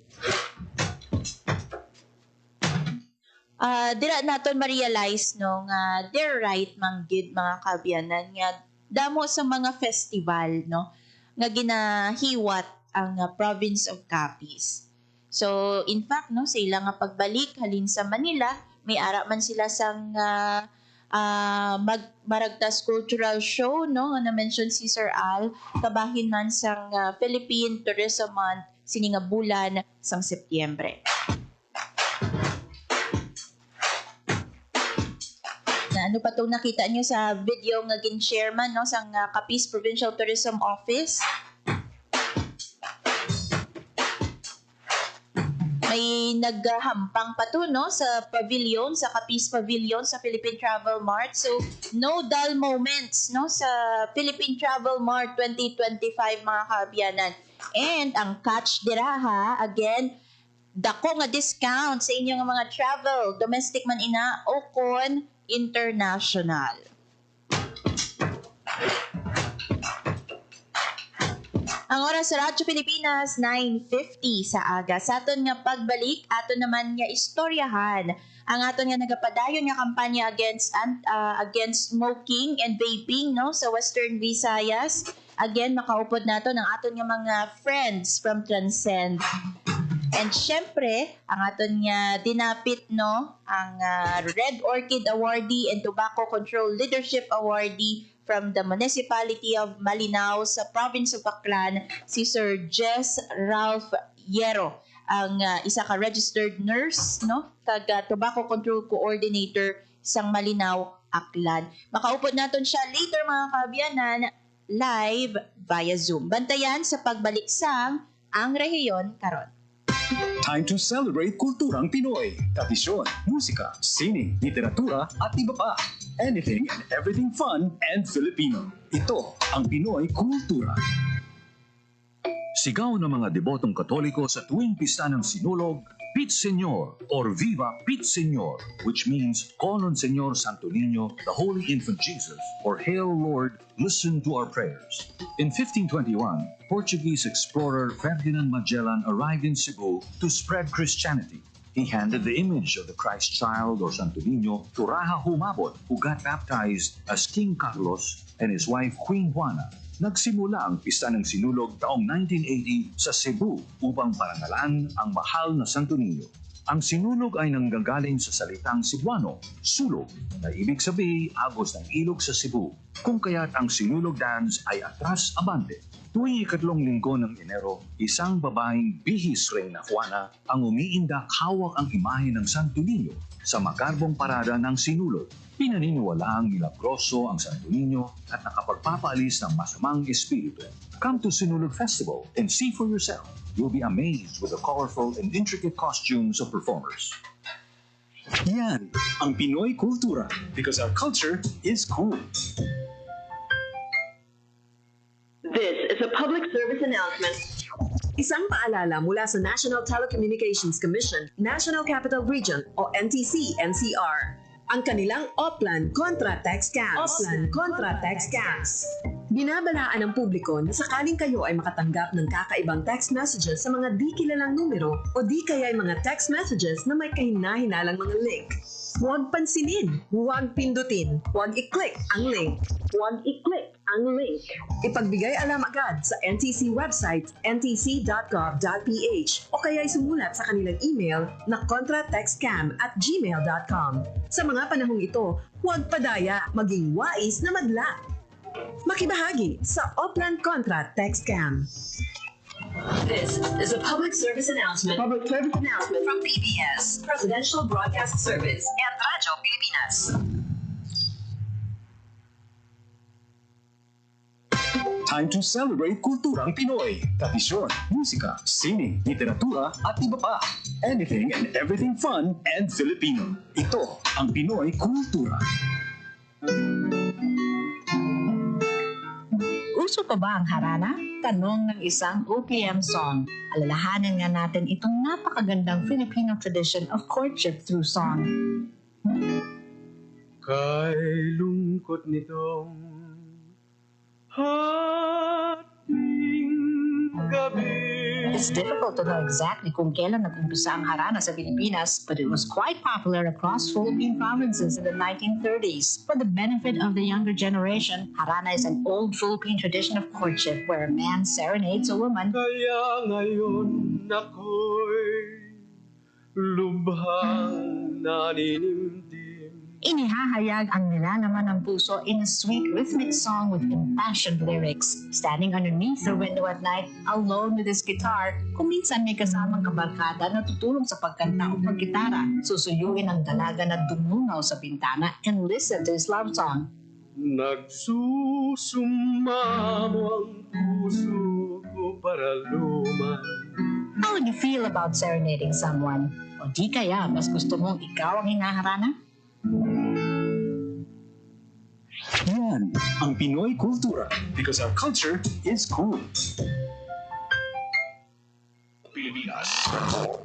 Dira naton ma-realize no nga they're right manggid mga kaabyanan nga damo sa mga festival no nga ginahiwat ang province of Capiz. So in fact no sa ilang nga pagbalik halin sa Manila, may ara man sila sang Maragtas Cultural Show, no? Na-mention si Sir Al, kabahin man sang Philippine Tourism Month, sini nga bulan sang Setyembre. Na ano pa itong nakita nyo sa video nga gin-share man, no? Sang Capiz Provincial Tourism Office. May naghampang pa to, no, sa pavilion, sa Capiz Pavilion sa Philippine Travel Mart. So, no dull moments, no, sa Philippine Travel Mart 2025 mga kaabyanan. And ang catch dira ha, again, dako nga discount sa inyong mga travel, domestic man ina o kon international. Ang oras sa Radyo Pilipinas, 9:50 sa aga. Sa aton nga pagbalik, aton naman nga istoryahan ang aton nga nagapadayon nga kampanya against smoking and vaping, no, sa Western Visayas. Again, makaupod naton ang aton nga mga friends from Transcend. And syempre, ang aton nga dinapit, no, ang Red Orchid Awardee and Tobacco Control Leadership Awardee from the Municipality of Malinao sa Province of Aklan, si Sir Jess Ralph Yero, ang isa ka registered nurse, no, kag Tobacco Control Coordinator sang Malinao, Aklan. Makaupod naton siya later mga kaabyanan, live via Zoom. Bantayan sa pagbalik sang Ang Rehiyon Karon. Time to celebrate kulturang Pinoy. Tradisyon, musika, sining, literatura at iba pa. Anything and everything fun and Filipino. Ito ang Pinoy Kultura. Sigaw ng mga debotong Katoliko sa tuwing pista ng Sinulog, Pit Señor or Viva Pit Señor, which means Call on Señor Santo Niño, the Holy Infant Jesus, or Hail Lord, listen to our prayers. In 1521, Portuguese explorer Ferdinand Magellan arrived in Cebu to spread Christianity. He handed the image of the Christ child or Santo Niño to Raja Humabon, who got baptized as King Carlos and his wife Queen Juana. Nagsimula ang pista ng Sinulog taong 1980 sa Cebu upang parangalan ang mahal na Santo Niño. Ang Sinulog ay nanggagaling sa salitang Cebuano, sulog, na ibig sabihin agos ng ilog sa Cebu, kung kaya't ang Sinulog dance ay atras abante. Tuwing ikatlong linggo ng Enero, isang babaeng bihis ring na Juana ang umiindak hawak ang imahe ng Santo Niño sa makarbong parada ng Sinulog. Pinaniniwalaang milagroso ang Santo Niño at nakapagpapaalis ng masamang espiritu. Come to Sinulog Festival and see for yourself. You'll be amazed with the colorful and intricate costumes of performers. Yan ang Pinoy kultura because our culture is cool. This is a public service announcement. Isang paalala mula sa National Telecommunications Commission, National Capital Region o NTC-NCR. Ang kanilang Oplan Contra Text Scams. Oplan Contra Text Scams. Binabalaan ng publiko na sakaling kayo ay makatanggap ng kakaibang text messages sa mga di kilalang numero o di kaya ay mga text messages na may kahina-hinalang mga link. Huwag pansinin, huwag pindutin, huwag i-click ang link. Huwag i-click ang link. Ipagbigay alam agad sa NTC website ntc.gov.ph o kaya sumulat sa kanilang email na contratextcam@gmail.com. Sa mga panahong ito, huwag padaya, maging wais na madla. Makibahagi sa Oplan Contra Text Scam. This is a public service announcement. Public service announcement from PBS, Presidential Broadcast Service, and Radyo Pilipinas. Time to celebrate kulturang Pinoy. Tradisyon, musika, sining, literatura, at iba pa. Anything and everything fun and Filipino. Ito ang Pinoy kultura. Uso pa ba ang harana? Tanong ng isang OPM song. Alalahanin nga natin itong napakagandang Filipino tradition of courtship through song. Kay lungkot nitong hating gabi. It's difficult to know exactly kung kailan nag-umpisa ang harana sa Pilipinas, but it was quite popular across Philippine provinces in the 1930s. For the benefit of the younger generation, harana is an old Philippine tradition of courtship where a man serenades a woman. Kaya ngayon ako'y lubhang naninimtim. Inihahayag ang nilalaman ng puso in a sweet rhythmic song with impassioned lyrics. Standing underneath the window at night, alone with his guitar, kung minsan may kasamang kabarkada na tutulong sa pagkanta o paggitara, susuyuin ang dalaga na dumungaw sa bintana and listen to his love song. Nagsusumamo ang puso ko para luman. How would you feel about serenading someone? O di kaya mas gusto mong ikaw ang hinaharana? Yan ang Pinoy kultura because our culture is cool. Pilipinas.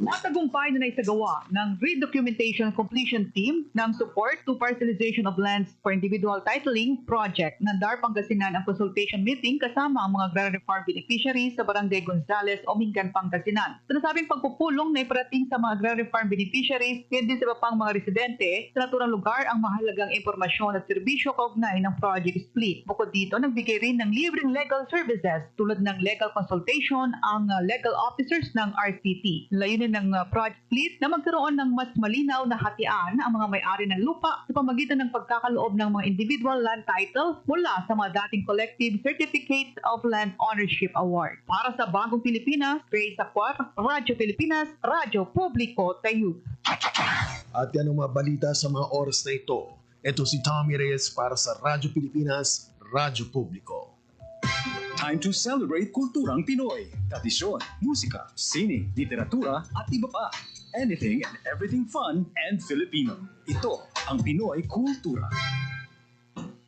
Matagumpay na naisagawa ng Redocumentation Completion Team ng Support to Parcelization of Lands for Individual Titling Project ng DAR Pangasinan ang consultation meeting kasama ang mga agrarian farm beneficiaries sa Barangay Gonzales, Omingan, Pangasinan. Sa nasabing pagpupulong na iparating sa mga agrarian farm beneficiaries, hindi sa iba pang mga residente sa naturang lugar ang mahalagang impormasyon at serbisyo kaugnay ng project split. Bukod dito, nagbigay rin ng libreng legal services tulad ng legal consultation ang legal officers ng RCT. Layunin ng project split na magkaroon ng mas malinaw na hatian ang mga may-ari ng lupa sa pamagitan ng pagkakaloob ng mga individual land title mula sa mga dating collective certificates of land ownership award. Para sa Bagong Pilipinas, Grace Acquar, Radyo Pilipinas, Radyo Publiko Tayo. At yan ang mga balita sa mga oras na ito. Ito si Tommy Reyes para sa Radyo Pilipinas, Radyo Publiko. Time to celebrate kulturang Pinoy. Tradisyon, musika, sining, literatura, at iba pa. Anything and everything fun and Filipino. Ito ang Pinoy kultura.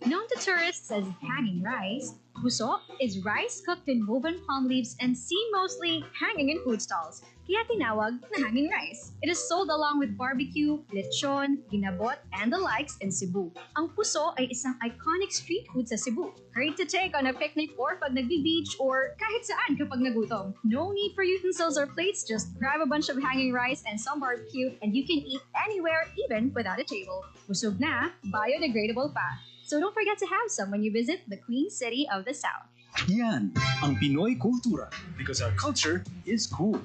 Known to tourists as hanging rice, puso is rice cooked in woven palm leaves and seen mostly hanging in food stalls, kaya tinawag na hanging rice. It is sold along with barbecue, lechon, ginabot, and the likes in Cebu. Ang puso ay isang iconic street food sa Cebu. Great to take on a picnic or pag nagbi-beach or kahit saan kapag nagutom. No need for utensils or plates, just grab a bunch of hanging rice and some barbecue and you can eat anywhere, even without a table. Busog na, biodegradable pa. So don't forget to have some when you visit the Queen City of the South. Yan ang Pinoy kultura because our culture is cool.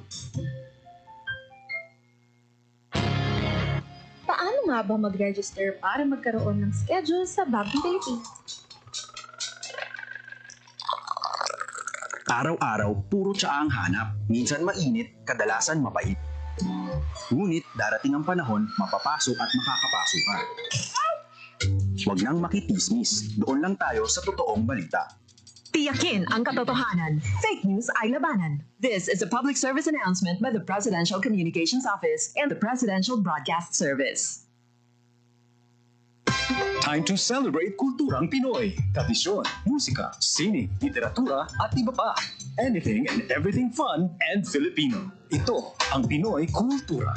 Paano nga ba mag-register para magkaroon ng schedule sa Bagong Pilipinas? Araw-araw, puro tsaa ang hanap. Minsan mainit, kadalasan mapait. Ngunit darating ang panahon, mapapasok at makakapasok ka. Huwag nang makitismis. Doon lang tayo sa totoong balita. Tiyakin ang katotohanan. Fake news ay labanan. This is a public service announcement by the Presidential Communications Office and the Presidential Broadcast Service. Time to celebrate kulturang Pinoy. Tradisyon, musika, sining, literatura at iba pa. Anything and everything fun and Filipino. Ito ang Pinoy Kultura.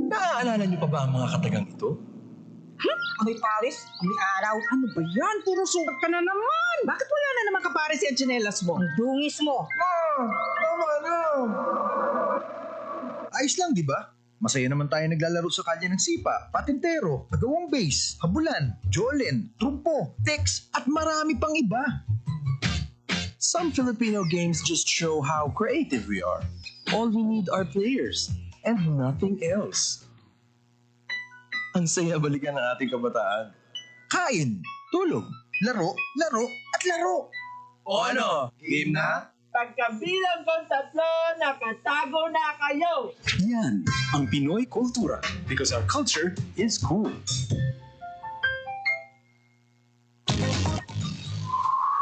Naaalala niyo pa ba ang mga katagang ito? Amoy pawis, amoy araw. Ano ba yan? Puro sugat ka na naman. Bakit wala na naman kapares yung tsinelas mo? Ang dungis mo. Tama na! Ayos lang, di ba? Masaya naman tayo naglalaro sa kalye ng sipa, patintero, agawang base, habulan, jolen, trumpo, text, at marami pang iba. Some Filipino games just show how creative we are. All we need are players and nothing else. Ang saya balikan ng ating kabataan. Kain, tulog, laro, laro, at laro. O ano? Game na? Pagkabilang kong 3, nakatago na kayo. Yan ang Pinoy Kultura because our culture is cool.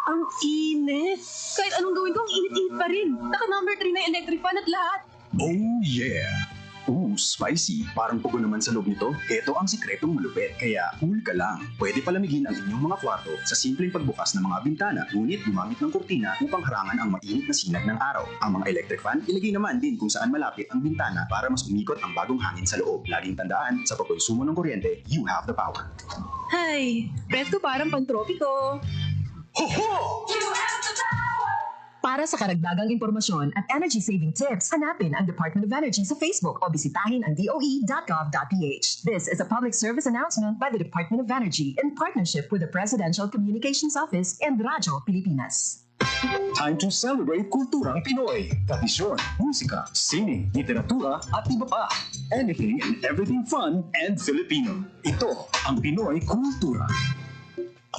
Ang init. Kahit anong gawin ko, ang init-init pa rin. Naka-number 3 na yung electric fan at lahat. Oh yeah! Spicy. Parang pugo naman sa loob nito. Ito ang sikretong malupit. Kaya cool ka lang. Pwede palamigin ang inyong mga kwarto sa simpleng pagbukas ng mga bintana, ngunit gumamit ng kurtina upang harangan ang mainit na sinag ng araw. Ang mga electric fan, ilagay naman din kung saan malapit ang bintana para mas umikot ang bagong hangin sa loob. Laging tandaan, sa pagkonsumo ng kuryente, you have the power. Hay, presko parang pantropiko. Ho-ho! Para sa karagdagang impormasyon at energy-saving tips, hanapin ang Department of Energy sa Facebook o bisitahin ang doe.gov.ph. This is a public service announcement by the Department of Energy in partnership with the Presidential Communications Office and Radyo Pilipinas. Time to celebrate kulturang Pinoy. Tradisyon, musika, sining, literatura at iba pa. Anything and everything fun and Filipino. Ito ang Pinoy Kultura.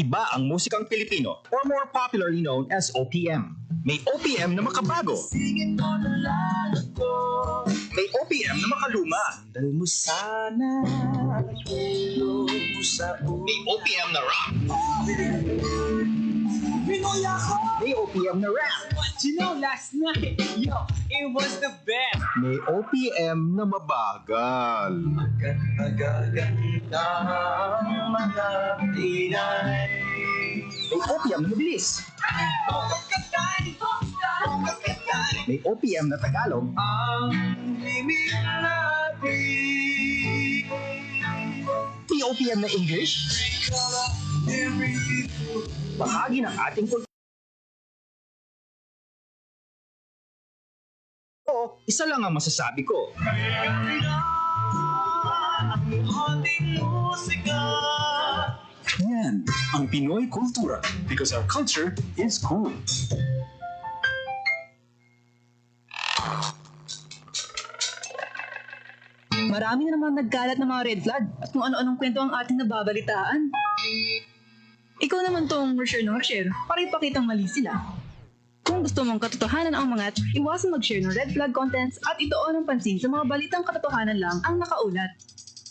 Iba ang musikang Pilipino or more popularly known as OPM. May OPM na makabago. May OPM na makaluma. May OPM na rock. May OPM na rap. You know, last night, it was the best. May OPM na mabagal. May OPM na bilis. May OPM na Tagalog. May OPM na English. Bahagi ng ating kultura. Isa lang ang masasabi ko. Yan ang Pinoy Kultura because our culture is cool. Marami na naman nagkalat ng mga red flag at kung ano-anong kwento ang ating nababalitaan. Ikaw naman tong share para ipakitang mali sila. Kung gusto mong katotohanan ang mga iwasan mag-share ng red flag contents at ituon ng pansin sa mga balitang katotohanan lang ang nakaulat.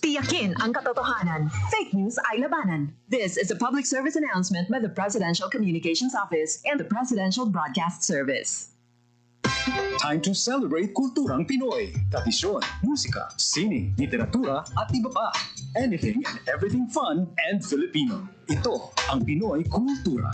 Tiyakin ang katotohanan. Fake news ay labanan. This is a public service announcement by the Presidential Communications Office and the Presidential Broadcast Service. Time to celebrate kulturang Pinoy. Tradisyon, musika, sining, literatura at iba pa. Anything and everything fun and Filipino. Ito ang Pinoy Kultura.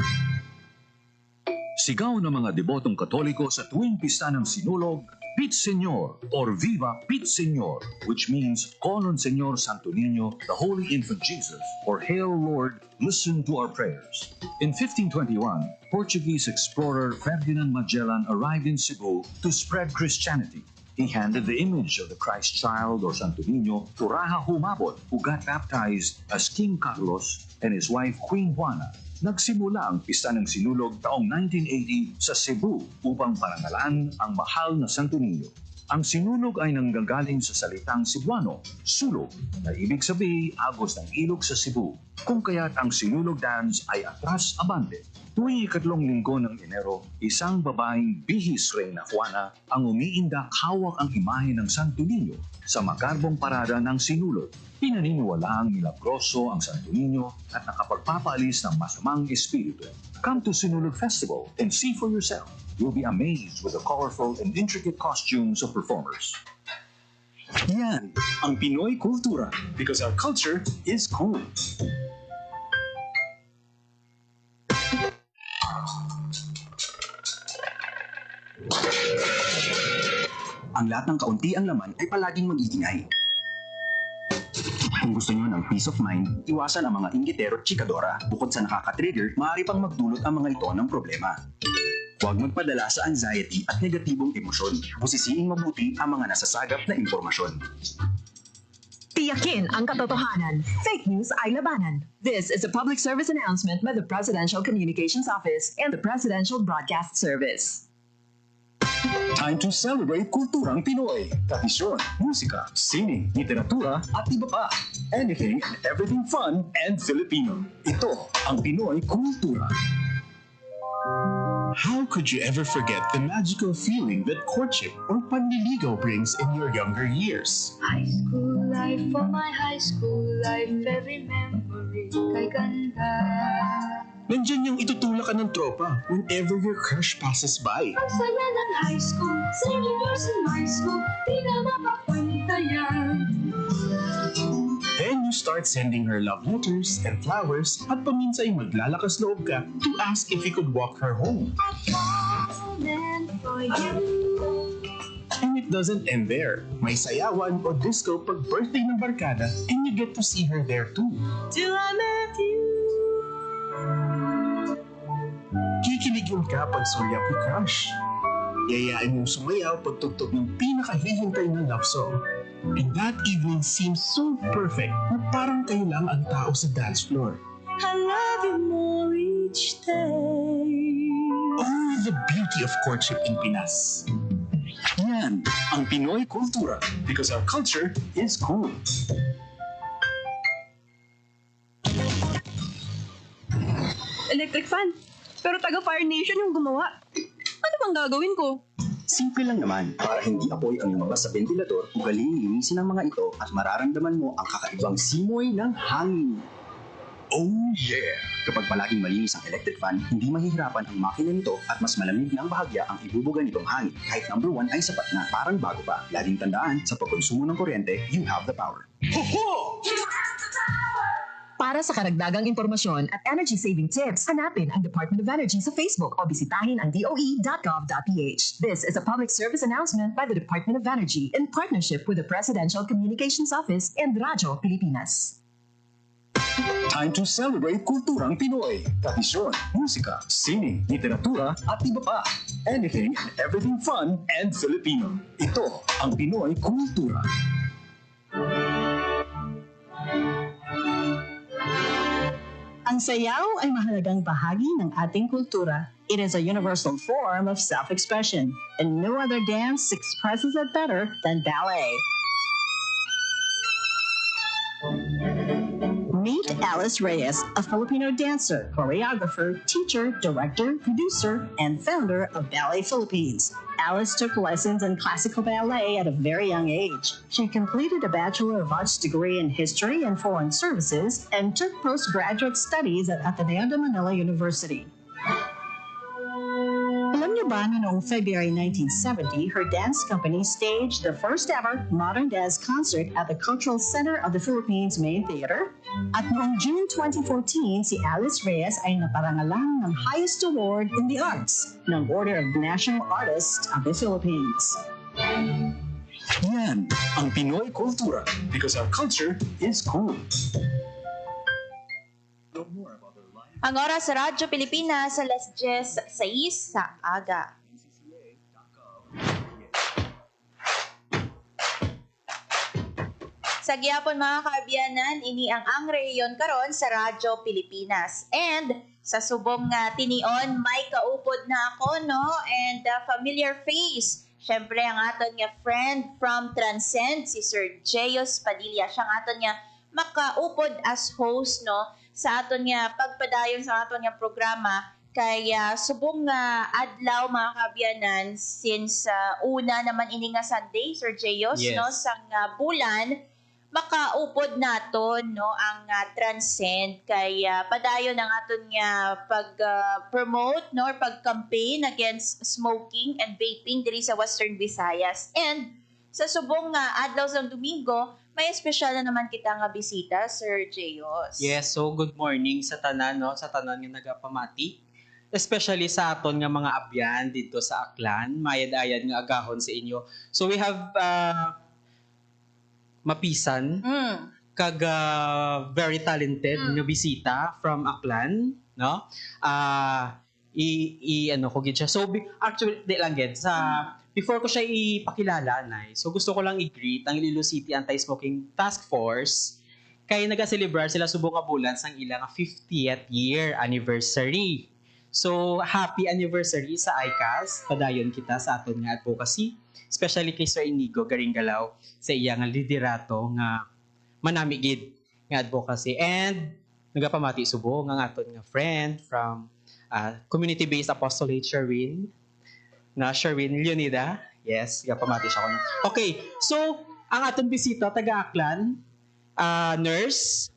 Sigaw ng mga debotong Katoliko sa tuwing pista ng Sinulog, Pit Señor or Viva Pit Señor, which means call on Señor Santo Niño, the Holy Infant Jesus, or Hail Lord, listen to our prayers. In 1521, Portuguese explorer Ferdinand Magellan arrived in Cebu to spread Christianity. He handed the image of the Christ child or Santo Niño to Raja Humabon, who got baptized as King Carlos and his wife Queen Juana. Nagsimula ang pista ng Sinulog taong 1980 sa Cebu upang parangalaan ang mahal na Santo Niño. Ang Sinulog ay nanggagaling sa salitang Cebuano, sulog, na ibig sabihin agos ng ilog sa Cebu, kung kaya't ang Sinulog dance ay atras abante. Tuwing ikatlong linggo ng Enero, isang babaeng bihis Reyna Juana ang umiindak hawak ang imahe ng Santo Niño sa makarbong parada ng Sinulog. Pinaniniwalaang milagroso ang Santo Niño at nakapagpapaalis ng masamang espiritu. Come to Sinulog Festival and see for yourself. You'll be amazed with the colorful and intricate costumes of performers. Yan ang Pinoy kultura because our culture is cool. Ang lahat ng kaunti ang laman ay palaging mag-iingay. Kung gusto nyo ng peace of mind, iwasan ang mga inggitero at chikadora. Bukod sa nakaka-trigger, maaari pang magdulot ang mga ito ng problema. Huwag magpadala sa anxiety at negatibong emosyon. Busisiin mabuti ang mga nasasagap na impormasyon. Tiyakin ang katotohanan. Fake news ay labanan. This is a public service announcement by the Presidential Communications Office and the Presidential Broadcast Service. Time to celebrate kulturang Pinoy. Tradisyon, musika, sining, literatura, at iba pa. Anything and everything fun and Filipino. Ito ang Pinoy kultura. How could you ever forget the magical feeling that courtship or panliligaw brings in your younger years? High school life, for my high school life, every memory kay ganda. Nandyan yung itutulak ka ng tropa whenever your crush passes by. Ang saya ng high school, senior years in my school, di na mapakwenta yan. Then you start sending her love letters and flowers at paminsan ay maglalakas loob ka to ask if you could walk her home. Falling for you. And it doesn't end there. May sayawan o disco pag birthday ng barkada and you get to see her there too. Till I met you. Kikiligin ka pag sulyap ni crush. Yayain mong sumayaw pag tugtog ng pinakahihintay na love song. And that evening seems so perfect na parang kayo lang ang tao sa dance floor. I love you more each day. Oh, the beauty of courtship in Pinas. Yan ang Pinoy kultura because our culture is cool. Electric fan. Pero taga Fire Nation yung gumawa. Ano bang gagawin ko? Simple lang naman, para hindi apoy ang lumabas sa ventilador, ugaling linisin ang mga ito at mararamdaman mo ang kakaibang simoy ng hangin. Oh yeah! Kapag palaging malinis ang electric fan, hindi mahihirapan ang makina nito at mas malamig ng bahagya ang ibubuga nitong hangin. Kahit number 1 ay sapat na, parang bago pa. Laging tandaan, sa pagkonsumo ng kuryente, you have the power. Ho-ho! Para sa karagdagang impormasyon at energy-saving tips, hanapin ang Department of Energy sa Facebook o bisitahin ang doe.gov.ph. This is a public service announcement by the Department of Energy in partnership with the Presidential Communications Office and Radyo Pilipinas. Time to celebrate kulturang Pinoy. Tradisyon, musika, sining, literatura, at iba pa. Anything and everything fun and Filipino. Ito ang Pinoy kultura. Ang sayaw ay mahalagang bahagi ng ating kultura. It is a universal form of self-expression, and no other dance expresses it better than ballet. Meet Alice Reyes, a Filipino dancer, choreographer, teacher, director, producer, and founder of Ballet Philippines. Alice took lessons in classical ballet at a very young age. She completed a Bachelor of Arts degree in History and Foreign Services and took postgraduate studies at Ateneo de Manila University. Alam niyo ba na noong February 1970, her dance company staged the first ever modern dance concert at the Cultural Center of the Philippines Main Theater? At noong June 2014, si Alice Reyes ay naparangalan ng highest award in the arts ng Order of National Artist of the Philippines. Yan ang Pinoy kultura because our culture is cool. Ang oras sa Radyo Pilipinas, alas 10:06 sa aga. Sa gyapon mga kaabyanan, ini ang rehiyon karon sa Radyo Pilipinas. And sa subong nga tinion, may kaupod na ako, no? And familiar face. Siyempre, ang aton nga friend from Transcend, si Sir Jeyos Padilla. Siya ang aton nga makaupod as host, no? Sa aton nga pagpadayon sa aton nga programa. Kaya subong nga adlaw mga kaabyanan, since una naman ini nga Sunday, Sir Jeyos, Yes. no? Sang bulan, makaupod naton no ang Transcend kay padayon ang aton nga pag promote no or pag-campaign against smoking and vaping diri sa Western Visayas. And sa subong adlaw sa Domingo, may espesyal na naman kita nga bisita, Sir Jeyos. Yes, so good morning sa tanan no, sa tanan nga nagapamati. Especially sa aton nga mga abyan dito sa Aklan, mayad-ayad nga agahon sa inyo. So we have mapisan kag very talented nga bisita from Aklan, no? Ano ko gid siya. So actually di lang gid sa before ko siya ipakilala nay. So gusto ko lang i-greet ang Iloilo City Anti-Smoking Task Force kay naga-celebrate sila subong nga bulan sang ilang 50th year anniversary. So happy anniversary sa ICAS. Padayon kita sa aton nga advocacy, especially kay Sir Inigo Garinggalaw sa iyang liderato nga manami gid nga advocacy. And nagapamati subo nga aton nga friend from community-based apostolate Sherwin Leonida. Yes, nagapamati siya ko. Okay, so ang aton bisita taga-Aklan, nurse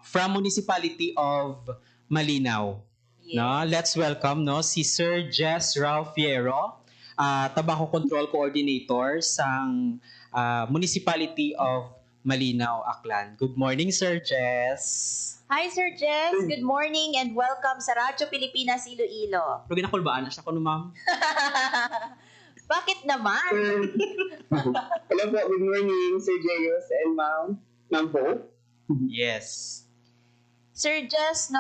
from Municipality of Malinaw. Yes. No, let's welcome si Sir Jess Ralph Fierro, Tobacco Control Coordinator sang Municipality of Malinaw, Aklan. Good morning, Sir Jess. Hi, Sir Jess. Good morning and welcome sa Radyo Pilipinas Iloilo. Pero ginakulbaan na siya ko no, ma'am. Bakit naman? Hello po, good morning, Sir Jeyos and Ma'am Hope. Yes. Sir Jess,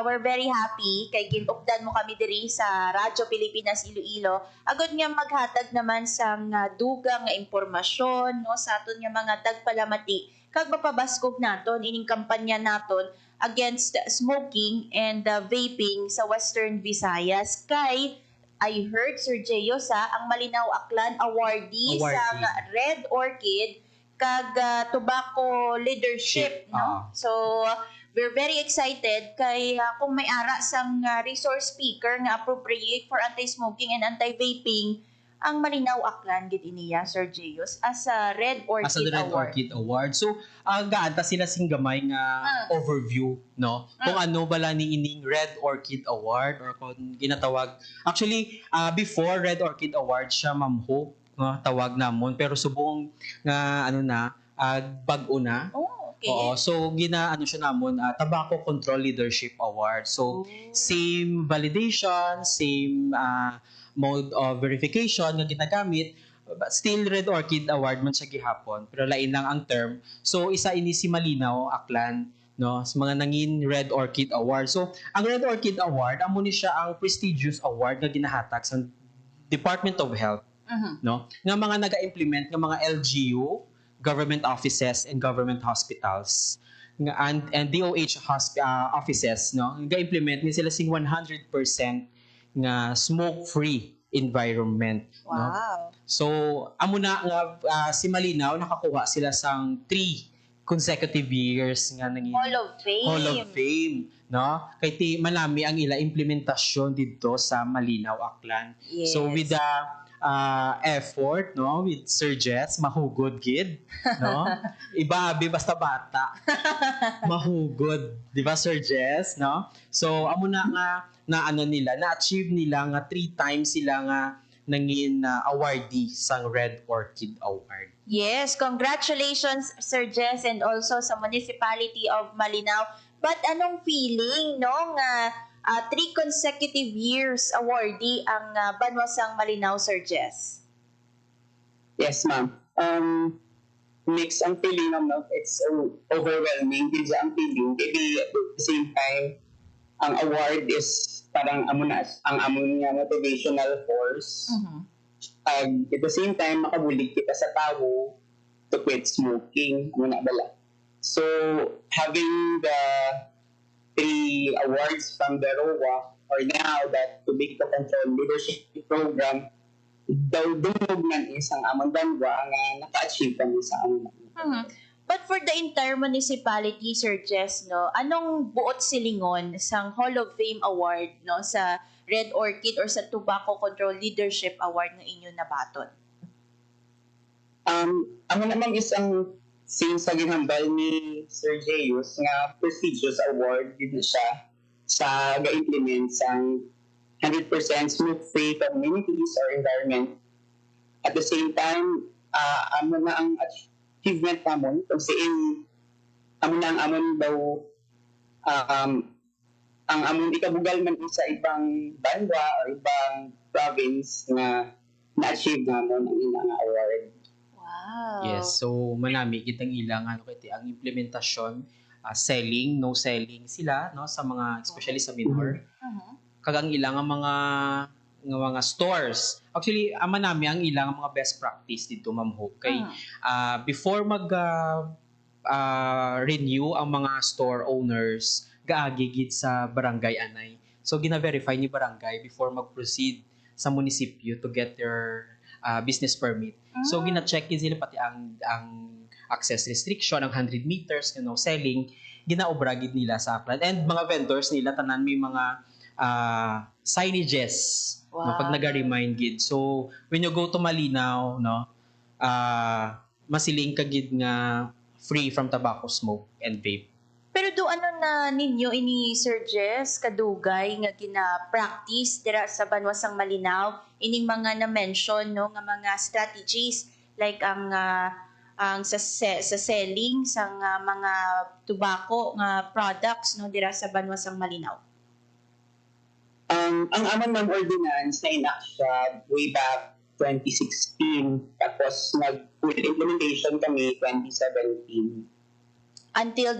we're very happy kay ginupdan mo kami diri sa Radyo Pilipinas Iloilo. Agod nga maghatag naman sang dugang nga impormasyon sa aton nga mga tagpalamati kag mapabaskog naton ining kampanya naton against smoking and vaping sa Western Visayas. Kay I heard, Sir Jeyo, ang Malinaw Aklan awardee sa Red Orchid kag Tobacco Leadership. No? So, we're very excited kay kung may ara sang resource speaker nga appropriate for anti-smoking and anti-vaping ang Malinaw Aklan gid iniya, Sir Jeyos, as a Red Orchid as a Red Award. Orchid Award. So, gaanta sila sing gamay nga overview, no? Kung ano bala ni ining Red Orchid Award or kung ginatawag. Actually, before Red Orchid Award siya, Ma'am Hope, no? Tawag namon. Pero subong nga, bag-o na. Oh, okay. Oo, so siya namon, Tobacco Control Leadership Award. So, same validation, same mode of verification nga ginagamit, but still Red Orchid Award man siya gihapon, pero lain lang ang term. So isa ini si Malinaw Aklan, no, sa mga nangin Red Orchid Award. So ang Red Orchid Award amo ni siya ang prestigious award nga ginahatag sa Department of Health, no, nga mga naga-implement nga mga LGU, government offices and government hospitals nga and DOH offices, no, ga-implement ni sila sing 100% nga smoke-free environment. Wow. No? So, amo na nga si Malinaw nakakuha sila sang 3 consecutive years nga nangin Hall of Fame. No? Kay ti malami ang ila implementasyon dito sa Malinaw Aklan. Yes. So with the effort, no, with Sir Jess, mahugod gid, no? Ibabi basta bata. Mahugod, di ba, Sir Jess, no? So amo na nga na-achieve nila nga 3 times sila nga nangin awardee sang Red Orchid Award. Yes, congratulations, Sir Jess, and also sa Municipality of Malinaw. But anong feeling, no, nga 3 consecutive years awardee ang Banwasang Malinaw, Sir Jess? Yes, ma'am. Mix ang feeling, no? It's overwhelming. Hindi ang feeling. Maybe at the same time, ang award is parang ang amon nga motivational force. At the same time, makabulig kita sa tao to quit smoking. So, having the 3 awards from the ROA, or now that Tobacco Control Leadership Program, daw dumugnan isang amon Banwa nga naka-achieve kami sa amon. But for the entire municipality, Sir Jess, no, anong buot silingon sang Hall of Fame Award, no, sa Red Orchid or sa Tobacco Control Leadership Award na inyo nabaton? Ang naman is ang since sa ginhambal ni Sir Jeyus nga prestigious award yun na siya sa ga-implement sang 100% smoke-free communities or environment. At the same time, amo na ang achievement namon kung siin amo na ang amon daw ang amon ikabugal man sa ibang banwa o ibang province na na-achieve namon ang ilang award. Yes, so manami kitang ilang ang implementasyon, selling, no selling sila no sa mga especially sa minor. Kagang ilang ang mga stores. Actually, manami ang ilang ang mga best practice dito, Ma'am Hope. Kay before mag renew ang mga store owners gaagigid sa barangay anay. So gina-verify ni barangay before mag-proceed sa munisipyo to get their business permit. So gina-check din sila pati ang access restriction, ang 100 meters, selling, ginaobragid nila sa aklan. And mga vendors nila tanan may mga signages no, pag naga-remind gid. So when you go to Malinaw, no, masiling ka gid nga free from tobacco smoke and vape. Pero do ano na ninyo ini Sir Jess kadugay nga gina-practice dira sa Banwasang Malinaw ining mga na-mention no nga mga strategies like ang sa selling sa mga tobacco nga products no dira sa Banwasang Malinaw. Ang amon man ordinance na enact siya way back 2016 tapos nag-full implementation kami 2017. Until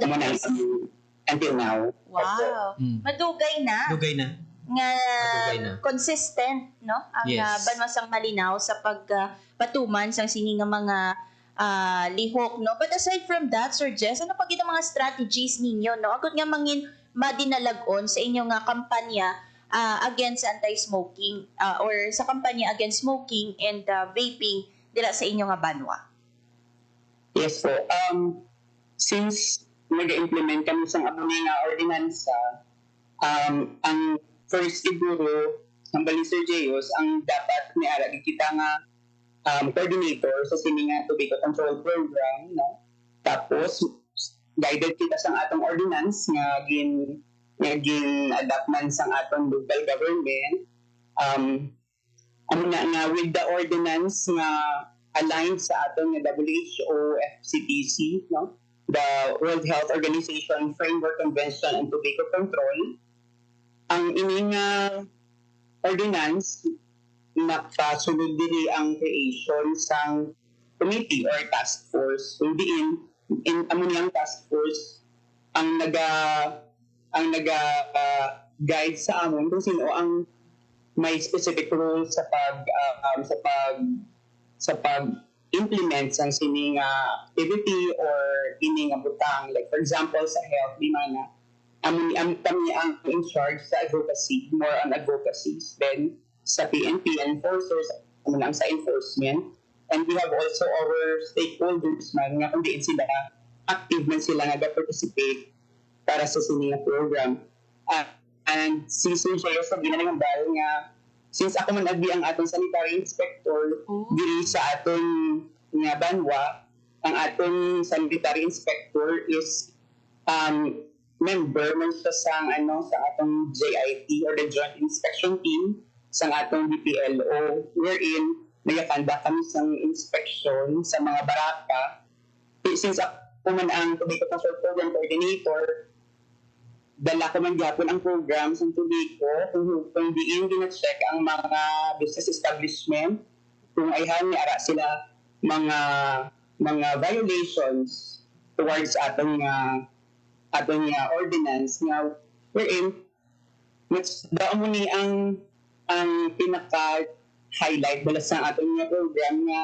now. Wow. Madugay na. Dugay na. Nga Madugay na. consistent no ang Yes. Banwasang Malinaw sa pagpatuman sang sini nga mga lihok no. But aside from that Sir Jess, ano pa gid ang mga strategies ninyo no? Agud nga mangin madinalagon sa inyo nga kampanya against anti-smoking or sa kampanya against smoking and vaping dira sa inyo nga banwa. Yes po. Since nag-implement kami sa abunay nga ordinansa, ang first siguro ng Bali Sir Jeyus, ang dapat ni ara kita nga coordinator sa sini nga tobacco control program, no? Tapos guided kita sa atong ordinance nga adapt man sa atong local government. Nga with the ordinance nga aligned sa atong WHO FCTC, no? The World Health Organization Framework Convention on Tobacco Control. Ang ining ordinance nakasunod diri ang creation sang committee or task force. Hindi in among task force ang guide sa amon kung sino ang may specific role sa pag implement sang sining activity or ining butang, like for example sa health di man kami ang in charge sa advocacy, more on advocacies, then sa PNP enforcers ang sa enforcement, and we have also our stakeholders man nga kung diin sila active man sila nga participate para sa sining program. And since siya sa ginanambal nga since ako man agdi ang atong sanitary inspector diri sa atong nga banwa, ang atong sanitary inspector is member man siya sa atong JIT or the Joint Inspection Team sa atong BPLO, wherein nagakanda kami sa inspection sa mga baraka. Since ako man ang Tobacco Control Program Coordinator, dala ko man gyapon ang program sa tobacco kung diin gina-check ang mga business establishment kung ayhan ni ara sila mga violations towards atong ordinance nga wherein daw mo ni ang pinaka highlight bala sa atong program nga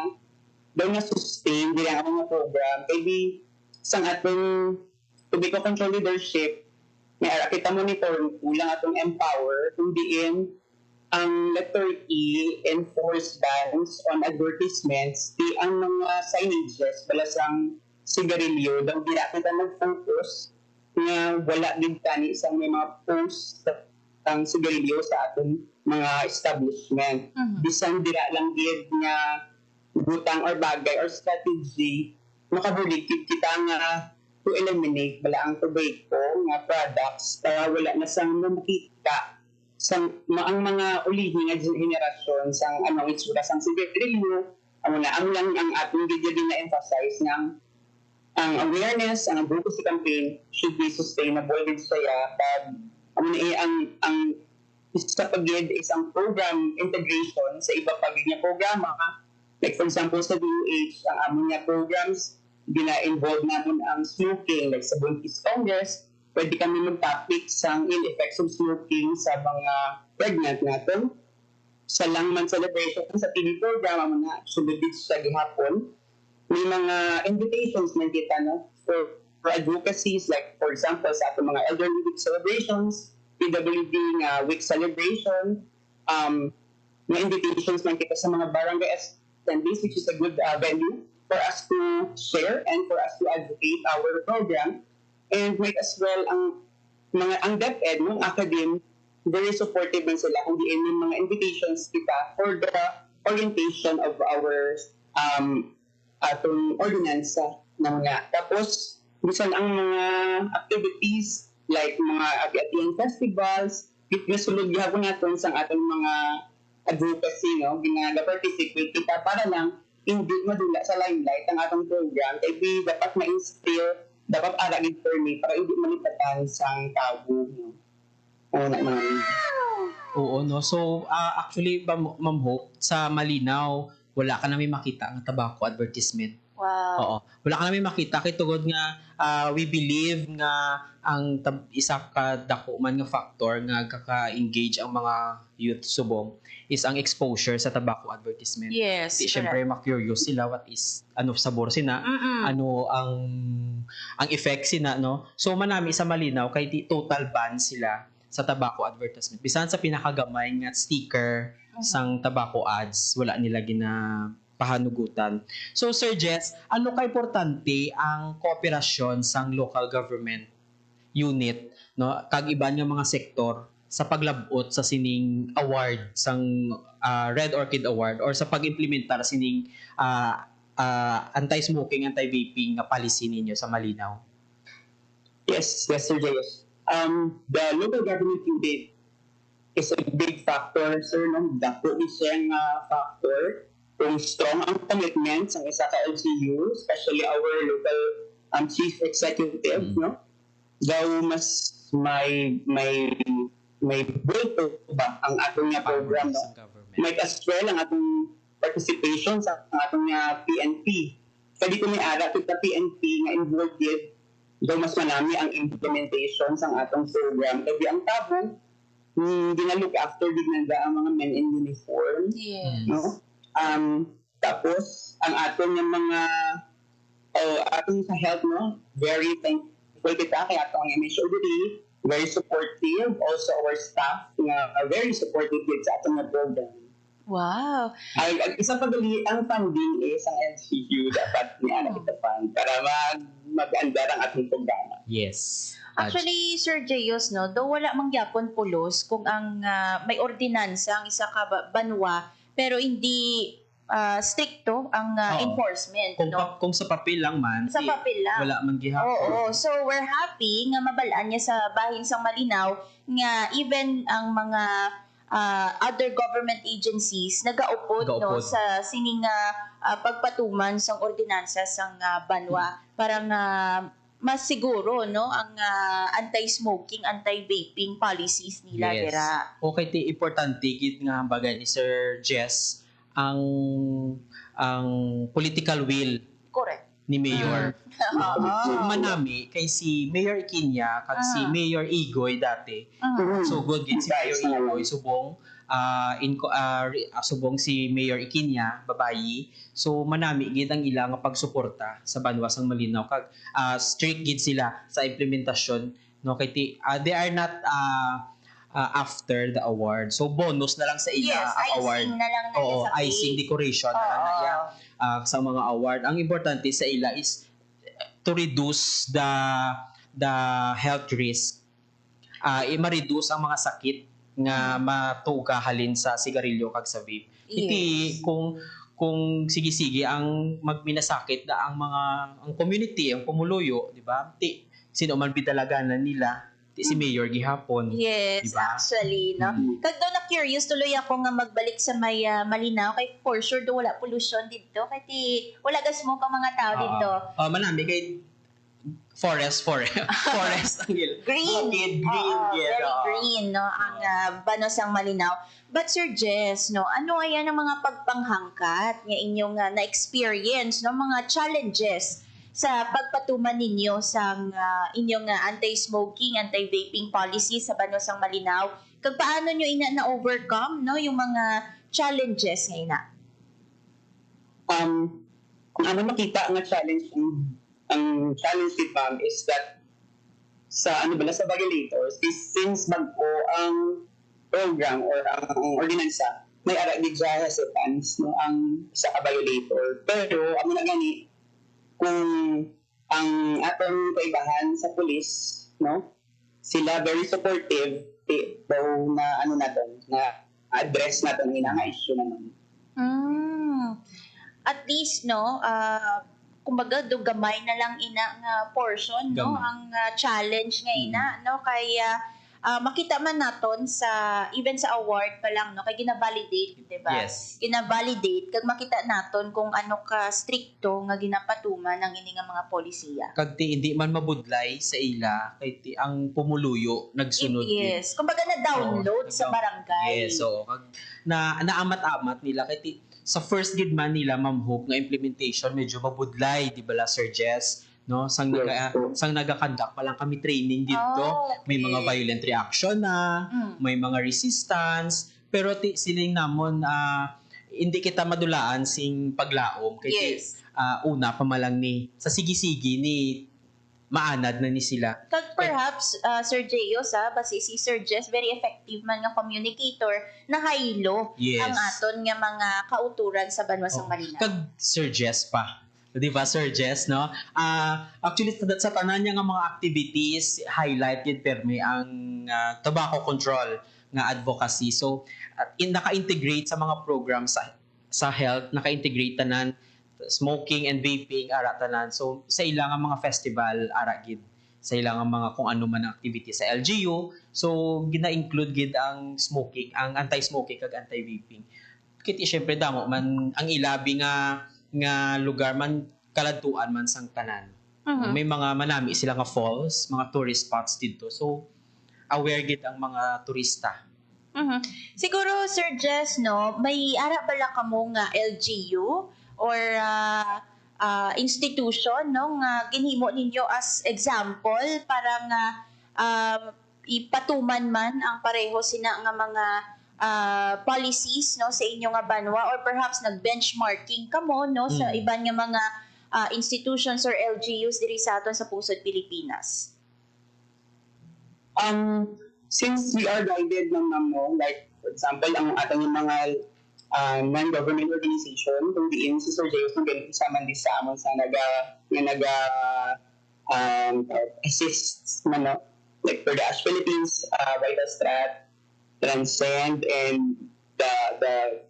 daw nga sustain dili ang mga program kay sang atong tobacco control leadership may ara kita monitor kulang atong empower kung diin ang letter E enforce bans on advertisements di ang mga signages bala sang sigarilyo daw dira kita mag-focus nga wala din tani sa mga post ang sigarilyo sa atong mga establishment. Bisan dira lang gid nga butang or bagay or strategy makabulig kita nga to eliminate bala ang tobacco nga products para wala na sang makita sang ang mga ulihi nga henerasyon sang anong itsura sang sigarilyo ang lang ang ating video din na emphasize ng ang awareness, ang advocacy campaign should be sustainable din saya pag ang isa pagid is ang program integration sa iba pagid nga programa. Like for example sa DOH, ang among nga programs gina-involve namin ang smoking like sa Buntis Congress. Pwede kami mag-topic sa ill effects of smoking sa mga pregnant natin. Sa Langman celebration sa TV program na sulod sa gihapon. May mga invitations man kita no for advocacies like for example sa atong mga elderly week celebrations, PWD nga week celebration, may invitations man kita sa mga barangay attendees which is a good venue for us to share and for us to advocate our program and make as well ang DepEd ng academe very supportive man sila kung diin yung mga invitations kita for the orientation of our atong ordinansa na mga. Tapos, bisan ang mga activities like mga ati-atiang festivals, nasulod gihapon natin sa atong mga advocacy, no? Ginaga-participate kita para lang hindi madula sa limelight ang atong program. Kaya dapat ma-instill, dapat aragin permit para hindi malipatan sa tabo. No? Oo, no? So, actually, Ma'am Hope, sa Malinaw, wala ka namin makita ang tobacco advertisement. Wow. Oo. Wala ka namin makita kay tugod nga we believe nga ang isa ka dako man nga factor nga kaka-engage ang mga youth subong is ang exposure sa tobacco advertisement. Yes. Siyempre ma-curious sila what is ano sabor sina, ano ang effect sina no. So manami sa Malinaw kay total ban sila sa tobacco advertisement. Bisan sa pinakagamay nga sticker sang tobacco ads, wala nila pahanugutan. So Sir Jess, ano ka importante ang kooperasyon sang local government unit no kag iban nga mga sektor sa paglabot sa sining award sang Red Orchid Award or sa pag-implementar sining anti-smoking, anti-vaping nga policy ninyo sa Malinaw? Yes, Sir Jess. The local government unit is a big factor, sir, no? Dako ni siyang factor. Kung strong ang commitment sa isa ka LGU, especially our local chief executive, no? Daw mas may bulto ba ang atong nga program, no? May as well ang atong participation sa atong nga PNP. Kaya dito may ara kita PNP nga involved yet, daw mas manami ang implementation sa atong program. Kaya ang tabo, ginalook after dignanda ang mga men in uniform. Yes. No? Tapos, ang atong yung mga atong sa health, no? Very thankful kita kay atong MHOD, very supportive. Also, our staff are very supportive with sa atong program. Wow. Isang pagali, ang funding is ang LGU dapat niya kita fund para mag-andar ang atong programa. Yes. Actually, Sir Jeyos, no, daw wala mangyapon pulos kung ang may ordinansa ang isa ka banwa pero hindi stricto ang enforcement. Kung sa papel lang man, sa papel lang. Wala man gihapon. Oo. So, we're happy nga mabalaan niya sa bahin sang Malinaw nga even ang mga other government agencies nagaupod no sa sining pagpatuman sang ordinansa sang banwa para nga mas siguro no ang anti-smoking, anti-vaping policies nila dira. Okay, importante gid nga bagay ni Sir Jess ang political will. Correct. Ni Mayor. Manami kay si Mayor Ikinya kag si Mayor Igoy dati. So good gid si Mayor Igoy subong subong si Mayor Ikinya babayi. So manami gid ang ilang pagsuporta sa banwa sang Malinaw kag strict gid sila sa implementasyon no kay they are not after the award. So bonus na lang sa ila ang award. Icing na lang na icing decoration na lang na sa mga award. Ang importante sa ila is to reduce the health risk. Ma-reduce ang mga sakit nga matuga halin sa sigarilyo kag sa vape. Iti kung kung sige-sige ang magminasakit na ang community, ang pumuluyo, di ba? Sino man bidalaganan nila, si Mayor gihapon. Yes, di ba? actually, no? Kag doon na curious tuloy ako nga magbalik sa may Malinaw kay for sure do wala pollution dito kay wala gas mo ang mga tao dito. Manami kay forest ang Green. Green. Very green, no? Ang banos ang Malinaw. But Sir Jess, no, ano ayan ang mga pagpanghangkat nga inyong na-experience, no, mga challenges sa pagpatuman ninyo sa inyong anti-smoking, anti-vaping policy sa banos ang Malinaw? Kag paano nyo na-overcome, no, yung mga challenges ngayon na? Kung ano makita nga challenge, ang challenge ni Pam is that sa sa violators is since bago ang program or ang ordinansa may ara di siya hesitance no ang sa violator, pero amo na gani kung ang atong kaibahan sa police, no, sila very supportive daw na na address natin ina nga issue naman. At least, no, kumbaga do gamay na lang ina nga portion, no, ang challenge nga ina, no, kaya makita man naton sa even sa award pa lang, no, kay gina-validate, di ba? Yes. Gina-validate kag makita naton kung ano ka stricto nga ginapatuman ng ini nga mga polisiya. Kag hindi man mabudlay sa ila kay ang pumuluyo nagsunod. Yes. Kumbaga na-download sa barangay. Yes, so kag naamat-amat nila kay sa first gid man nila Ma'am Hope nga implementation medyo mabudlay, di ba, Sir Jess? No, sang nagakandak pa lang kami training dito. Okay. May mga violent reaction na, may mga resistance, pero siling namon hindi kita madulaan sing paglaom kay una pa malang ni sa sige-sige ni maanad na ni sila. Kag perhaps Sir Jeyos basi si Sir Jess very effective man nga communicator na haylo ang aton nga mga kauturan sa Banwasang Malinaw. Kag Sir Jess pa. Di ba, Sir Jess, no? Actually, sa tanan niya nga mga activities, highlight yun permi ang tobacco control nga advocacy. So, naka-integrate sa mga programs sa health, naka-integrate tanan, smoking and vaping, ara tanan. So, sa ilang mga festival, ara gid. Sa ilang mga kung ano man ang activity sa LGU. So, gina-include gid ang smoking, ang anti-smoking kag anti-vaping. Kiti, syempre, damo man, ang ilabi nga lugar man kaladtuan man sang tanan. May mga manami sila nga falls, mga tourist spots dito. So aware gid ang mga turista. Siguro Sir Jess, no, may ara bala kamo nga LGU or institution, no, nga ginhimo ninyo as example para nga ipatuman man ang pareho sina nga mga policies, no, sa inyo nga banwa, or perhaps nag-benchmarking kamo, no, sa iban nga mga institutions or LGUs diri sa aton sa pusod Pilipinas? Since we are guided ng no, like for example ang atong mga non-government organization, kung diin si Sir Jeyos nung ganito sa man sa amon sa assist man, no, like for the Ash Philippines, Vital Strat, Transcend, and the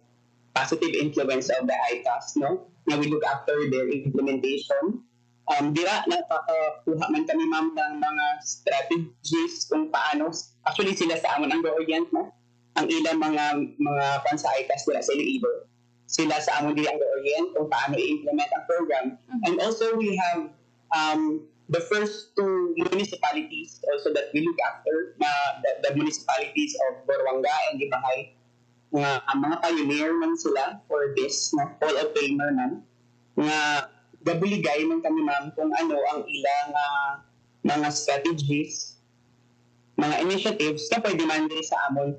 positive influence of the ICAS, no? Na we look after their implementation. Dira, napakakuha man kami, ma'am, ng mga strategies kung paano. Actually, sila sa amon ang go-orient, no? Ang ilang mga fans sa ICAS, dira sa iba. Sila sa amon di ang go-orient kung paano i-implement ang program. And also, we have the first two municipalities also that we look after, the municipalities of Boruanga and Ibahay, ang mga pioneer man sila for this, na Hall of Famer man, nga gabuligay man kami, ma'am, kung ano ang ilang mga strategies, mga initiatives na pwede man din sa amon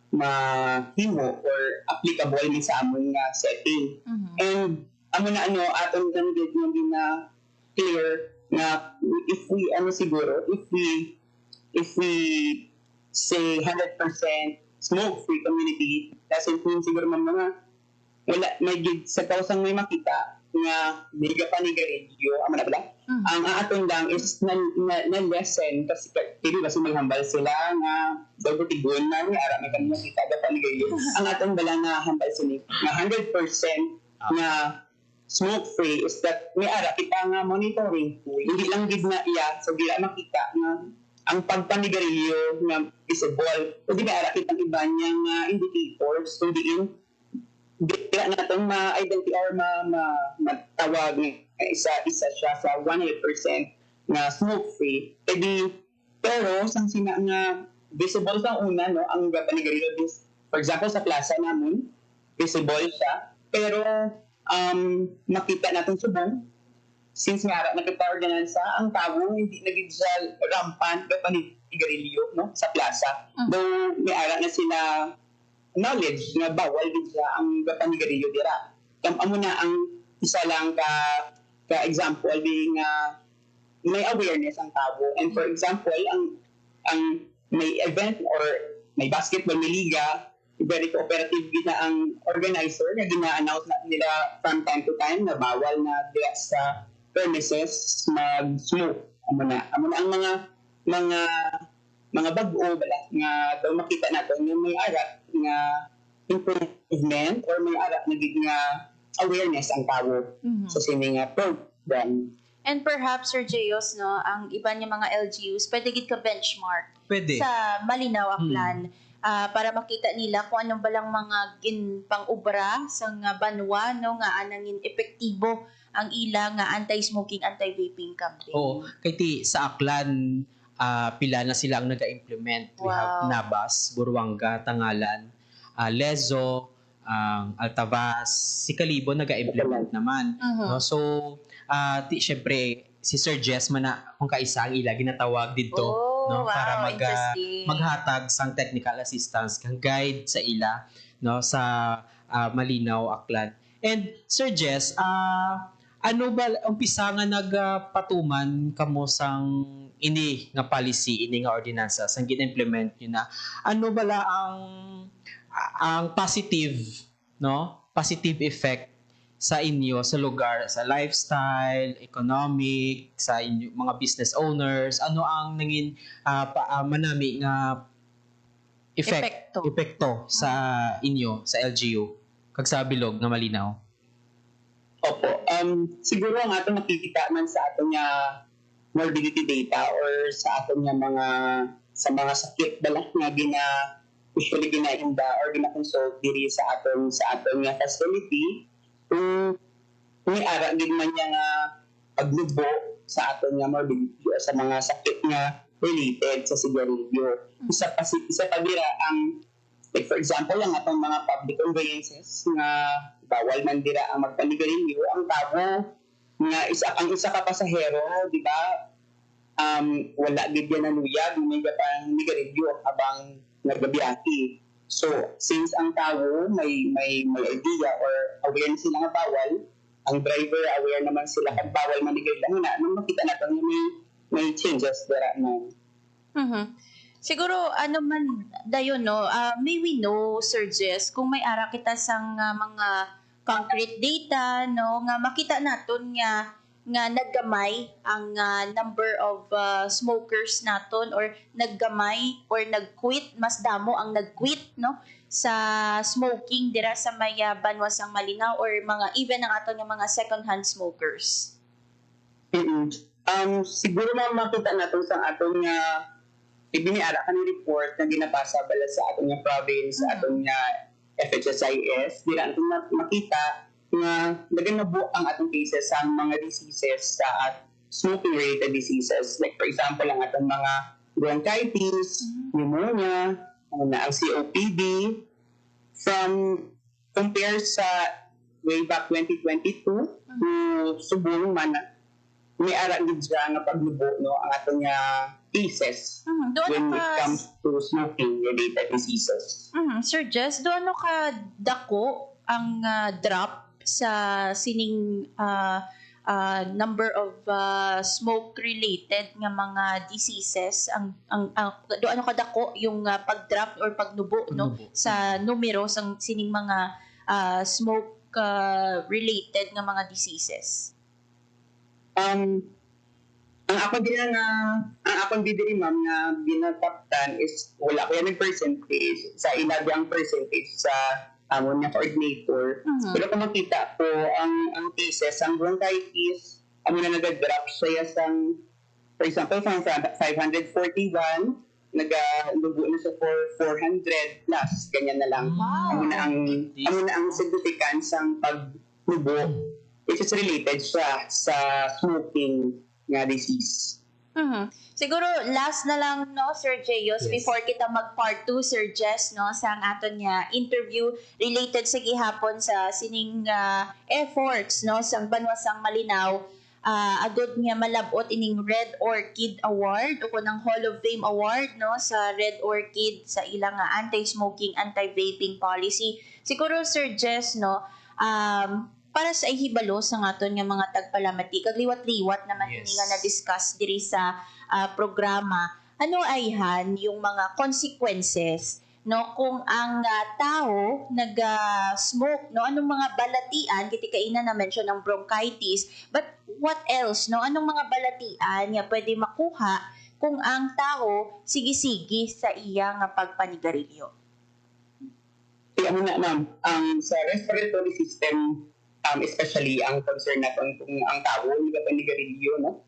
mahimo or applicable min sa amon nga setting. And amo na aton nang din na clear na if we say 100% smoke-free community, doesn't mean siguro mga wala may gid sa tausang may makita nga mega panigarilyo amo na bala. Ang aton lang is na lesson kasi kaya kasi maghambal sila nga Dagutigon na ni ara may kanina kita da panigayon. Ang atong bala nga hambal sini nga 100% nga smoke free is that may ara kita nga monitoring tool. Hindi lang gid na iya so dira makita nga ang pagpanigarilyo nga visible. Pwede may ara kitang iba niyang indicators kung diin dira natin ma-identify or matawag nga isa siya sa 100% na smoke free. Pero sang sina nga visible sa una no ang panigarilyo is for example sa plaza namon visible siya pero makita natin subong since nga nakita-organize ang tao hindi naging siya rampant na panigarilyo no sa plaza. Though may ara na sila knowledge nga bawal din siya ang panigarilyo dira. Amo na ang isa lang ka example being may awareness ang tao. And for example, ang may event or may basketball, may liga, very cooperative gina ang organizer na gina-announce na nila from time to time na bawal na diya sa premises mag-smoke. Amo na ang mga bag-o bala nga daw makita natin yung may arat nga improvement or may arat na nga awareness ang tao sa sining program. And perhaps, Sir Jeyos, no, ang iba niya mga LGUs, pwede gid ka benchmark Pwede. sa malinaw ang plan para makita nila kung anong balang mga pang-ubra sa nga banwa no, nga anangin epektibo ang ila nga anti-smoking, anti-vaping campaign. Oo. Kay ti sa Aklan, pila na sila ang nag-implement. We have Nabas, Buruanga, Tangalan, Lezo, Altavas, si Calibo nag-implement naman. No? So, syempre, si Sir Jess man na kung kaisa ang ila ginatawag dito no para maghatag sang technical assistance kang guide sa ila no sa Malinaw, Aklan. And Sir Jess, ano ba umpisa nga nagpatuman kamo sang ini nga policy, ini nga ordinansa sang gina-implement niyo na ano bala ang positive positive effect sa inyo, sa lugar, sa lifestyle, economic, sa inyo, mga business owners, ano ang nangin manami nga epekto sa inyo, sa LGU, kag sa bilog nga Malinaw? Opo. Siguro ang atong nakikita man sa atong morbidity data or sa atong mga sakit bala nga usually ginainda or gina-consult diri sa atong facility. Kung may ara din man niya nga paglubo sa aton nga morbidity o sa mga sakit nga related sa sigarilyo. Isa pa dira ang like for example ang atong mga public conveyances nga bawal man dira ang magpanigarilyo ang tao nga isa ka pasahero, di ba? Wala gid yan nanuyag may pang nigarilyo habang nagbabiyahe. So, since ang tao may idea or awareness sila nga bawal, ang driver aware naman sila kung bawal manigay lang na, nung makita natin may changes dira na. Siguro, ano man dayon, no? May we know, Sir Jess, kung may ara kita sang mga concrete data, no? Nga makita naton nga naggamay ang number of smokers naton or naggamay or nag-quit, mas damo ang nag-quit no sa smoking dira sa may banwa sang Malinaw or mga even ang aton nga mga second hand smokers. Siguro makita natin sa aton nga ibiniara kan report na ginapasa bala sa aton nga province, sa aton nga FHSIS, dira natin makita nga naganabo ang atong cases sa mga diseases sa smoking-related diseases. Like for example, ang atong mga bronchitis, pneumonia, ang COPD, compare sa way back 2022 to subong man may ara gid siya nga paglubo no ang atong cases when it comes to smoking-related diseases. Sir Jess, doon ka dako ang drop sa sining number of smoke-related nga mga diseases ang doon kadako yung pag-drop or pagnubo no sa numero sang sining mga smoke related nga mga diseases. ang ako din ang akong diri ma'am nga binataptan is wala ko yan percentage sa ilabi ang percentage sa amon nga coordinator. Pero kung makita po ang cases, ang bronchitis, amo na nag-drop siya sang, for example, from 541, nag-lugo na siya for 400 plus, ganyan na lang. Amo na ang significance ang paglubo, which is related siya sa smoking nga disease. Siguro last na lang no Sir Jeyos before kita mag part 2 Sir Jess no sa aton nga interview related sa gihapon sa sining efforts no sang Banwasang Malinaw agud nga malabot ining Red Orchid Award o kunang Hall of Fame Award no sa Red Orchid sa ilang anti-smoking anti-vaping policy. Siguro Sir Jess no para sa ihibalo sa aton nga mga tagpalamati kag liwat-liwat naman ini nga na-discuss diri sa programa, ano ayhan yung mga consequences no kung ang tao nag-smoke no anong mga balatian kiti kaina na mention ng bronchitis, but what else no anong mga balatian nga pwede makuha kung ang tao sige-sige sa iya nga pagpanigarilyo? Kaya muna ma'am, sa respiratory system, especially ang concern natin kung ang tao nagapanigarilyo, no?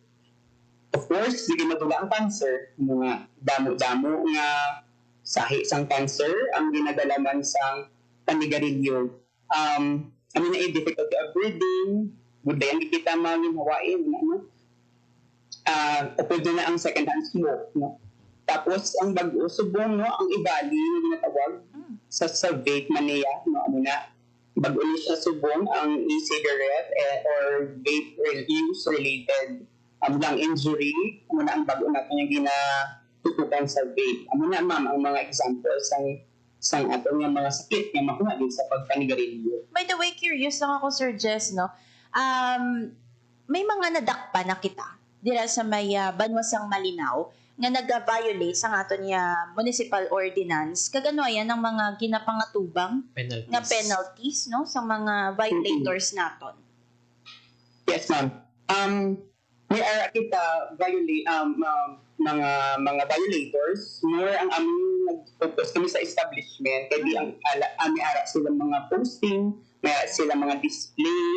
Of course, hindi madula ang cancer, mga damo-damo nga sahi sang cancer ang ginadalaman sang panigarilyo. Difficulty of breathing, budayan kita maging hawain, no? Upod na ang second-hand smoke, no? Tapos, ang bago, subong, no? Ang ibali na ginatawag sa vape mania, no? Bago ni siya subong ang e-cigarette or vape use-related lung injury, ang bago natin yung ginatutukan sa vape. Ma'am, ang mga examples sang ato nga mga sakit nga makuha din sa pagpanigarilyo. By the way, curious lang ako Sir Jess, no? May mga nadakpa na kita dira sa may Banwasang Malinaw nga nag-violate sa aton nga municipal ordinance kagano ayan ang mga ginapangatubang nga penalties no sa mga violators naton. Yes ma'am. May ara kita violate mga violators more ang aming nag-focus kami sa establishment kaya di ang may ara sila mga posting, may ara sila mga display,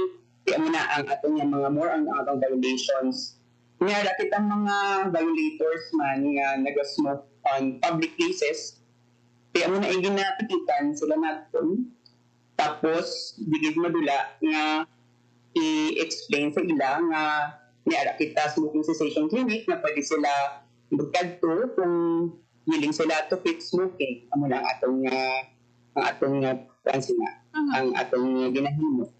kaya muna ang aton nga mga more ang atong violations. May ara kita mga violators man nga nag-smoke on public places, kaya muna ay ginatikitan sila natin. Tapos digid madula nga i-explain sa ila nga niara kita smoking cessation clinic na pwede sila magkadto kung willing sila to quit smoking. Amo na ang atong ginahimo.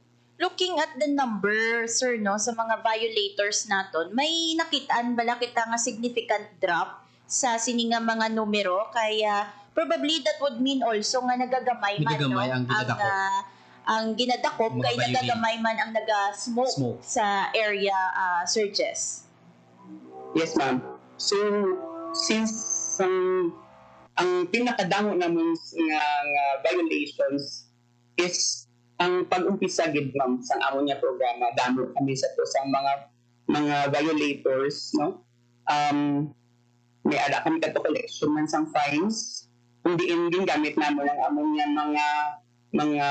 Looking at the number, sir, no, sa mga violators naton, may nakitaan bala kita nga significant drop sa sininga mga numero kaya probably that would mean also nga nagagamay man no ang ginadakop kay nagagamay man ang naga-smoke sa area searches. Yes ma'am. So since ang pinakadango namon nga violations is ang pag-umpisa gid ma'am sa amon nga programa, damo kami sa to sa mga violators, no? May ada kami kadto collection man sang fines. Hindi din gamit namon ang amon nga mga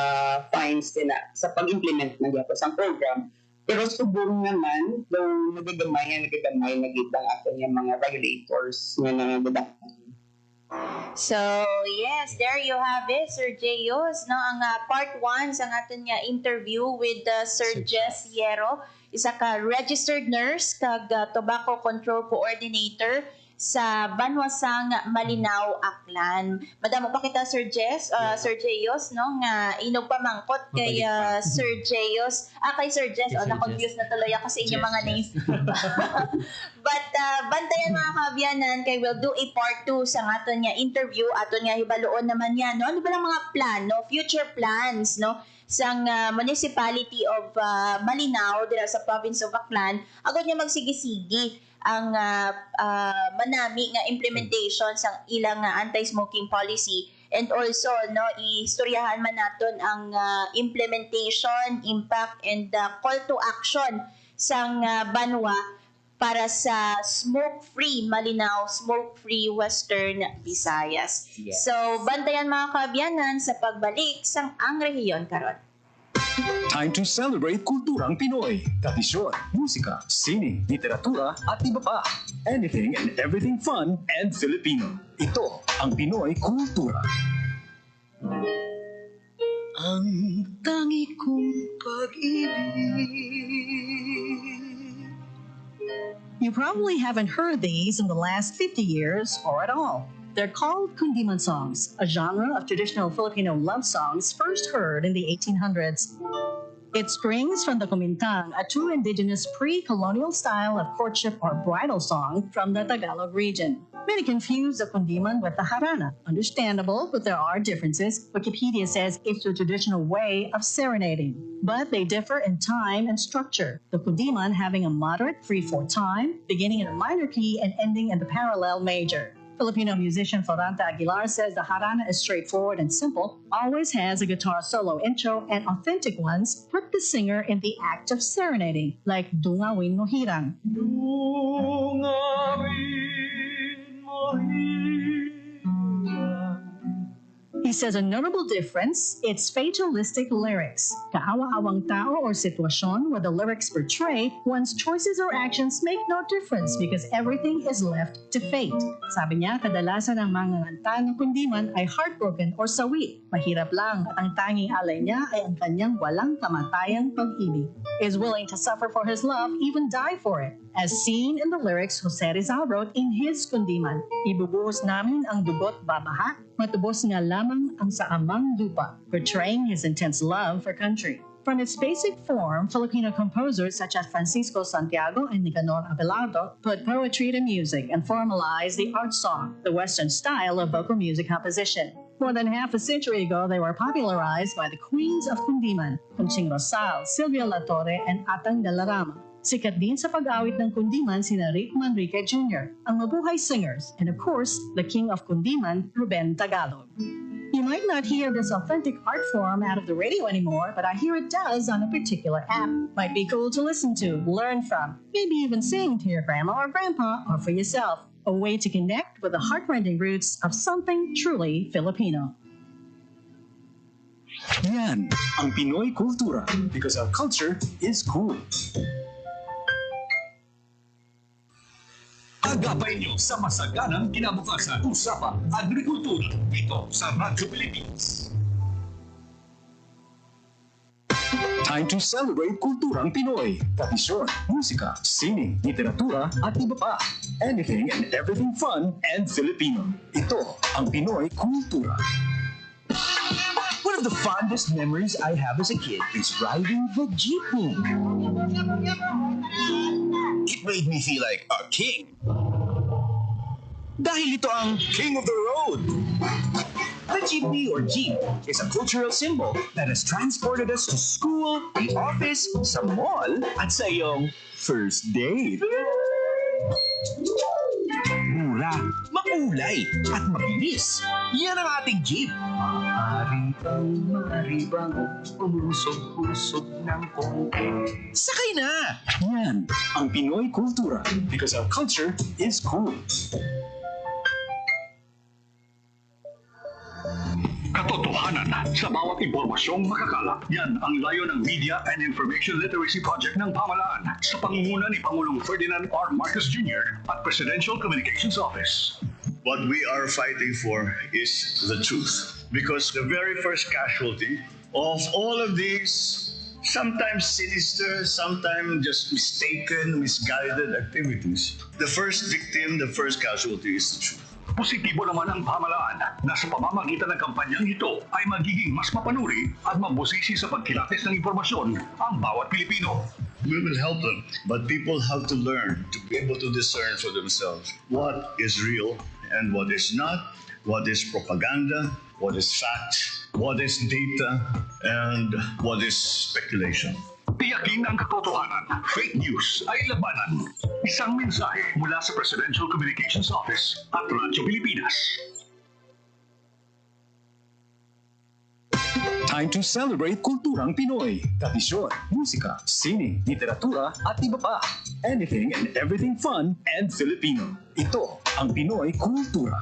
fines din sa pag-implement ng gyapon sang program. Pero subong naman daw nagagamay na gid ang aton nga mga violators nga nagdadakpan. So, yes, there you have it, Sir Jeyos, no? Ang part 1 sa aton nga interview with Sir Jess Hierro, isa ka registered nurse kag tobacco control coordinator sa Banwasang Malinaw, Aklan. Madamo pa kita Sir Jess, Sir Jeyos, no? Nga inog pamangkot kay Sir Jeyos. Kay Sir Jess, na-confuse na tuloy ako sa inyong mga names. But bantayan mga kabyanan kay we'll do a part 2 sa aton nga interview, aton nga hibaloon naman yan, no? Ano ba lang mga plan, no? Future plans, no? Sang municipality of Malinaw dira sa province of Aklan, agad niya magsigi-sigi ang manami nga implementation sang ilang anti-smoking policy, and also no istoryahan man naton ang implementation, impact and call to action sang Banwa para sa smoke-free, malinaw, smoke-free Western Visayas. Yes. So, bantayan mga kaabyanan sa pagbalik sang ang rehiyon karon. Time to celebrate kulturang Pinoy. Tradisyon, musika, sining, literatura at iba pa. Anything and everything fun and Filipino. Ito ang Pinoy Kultura. Ang tangi kong pag-ibig. You probably haven't heard these in the last 50 years or at all. They're called kundiman songs, a genre of traditional Filipino love songs first heard in the 1800s. It springs from the kumintang, a true indigenous pre-colonial style of courtship or bridal song from the Tagalog region. Many confuse the kundiman with the harana. Understandable, but there are differences. Wikipedia says it's a traditional way of serenading, but they differ in time and structure. The kundiman having a moderate 3/4 time, beginning in a minor key and ending in the parallel major. Filipino musician Floranta Aguilar says the harana is straightforward and simple, always has a guitar solo intro, and authentic ones put the singer in the act of serenading, like Dungawin no Hirang. He says a notable difference, it's fatalistic lyrics. Kaawa-awang tao or sitwasyon where the lyrics portray one's choices or actions make no difference because everything is left to fate. Sabi niya, kadalasan ang mga kanta ng kundiman ay heartbroken or sawi. Mahirap lang at ang tanging alay niya ay ang kanyang walang kamatayang pag-ibig. Is willing to suffer for his love, even die for it. As seen in the lyrics Jose Rizal wrote in his kundiman, ibubuhos namin ang dugot babaha, matubos nga lamang ang sa amang lupa, portraying his intense love for country. From its basic form, Filipino composers such as Francisco Santiago and Nicanor Abelardo put poetry to music and formalized the art song, the Western style of vocal music composition. More than half a century ago, they were popularized by the queens of kundiman, Conching Rosal, Silvia La Torre, and Atang de la Rama. Sikat din sa pag-awit ng kundiman sina Rick Manrique Jr., ang mabuhay singers, and of course, the king of kundiman, Ruben Tagalog. You might not hear this authentic art form out of the radio anymore, but I hear it does on a particular app. Might be cool to listen to, learn from, maybe even sing to your grandma or grandpa or for yourself. A way to connect with the heartrending roots of something truly Filipino. Yan ang Pinoy Kultura because our culture is cool. Agapay niyo sa masaganang kinabukasan. Usapang Agrikultura dito sa Radyo Pilipinas. Time to celebrate kulturang Pinoy. Tradisyon, musika, sining, literatura at iba pa. Anything and everything fun and Filipino. Ito ang Pinoy Kultura. One of the fondest memories I have as a kid is riding the jeepney. It made me feel like a king. Dahil ito ang King of the Road. The jeepney or jeep is a cultural symbol that has transported us to school, the office, sa mall, at sa iyong first date. Mura, makulay, at mabilis. Yan ang ating jeep. Maribang, umusog-usog ng konti. Sakay na! Yan ang Pinoy Kultura because our culture is cool. Katotohanan sa bawat impormasyong makakala. Yan ang layo ng Media and Information Literacy Project ng pamahalaan sa pangunguna ni Pangulong Ferdinand R. Marcos Jr. at Presidential Communications Office. What we are fighting for is the truth. Because the very first casualty of all of these sometimes sinister, sometimes just mistaken, misguided activities, the first victim, the first casualty is the truth. Positibo naman ang pamahalaan na sa pamamagitan ng kampanyang ito ay magiging mas mapanuri at mabusisi sa pagkilatis ng impormasyon ang bawat Pilipino. We will help them, but people have to learn to be able to discern for themselves what is real and what is not, what is propaganda, what is fact, what is data, and what is speculation. Tiyakin ang katotohanan. Fake news ay labanan. Isang mensahe mula sa Presidential Communications Office at Radyo Pilipinas. Time to celebrate kulturang Pinoy. Tradisyon, musika, sining, literatura, at iba pa. Anything and everything fun and Filipino. Ito ang Pinoy Kultura.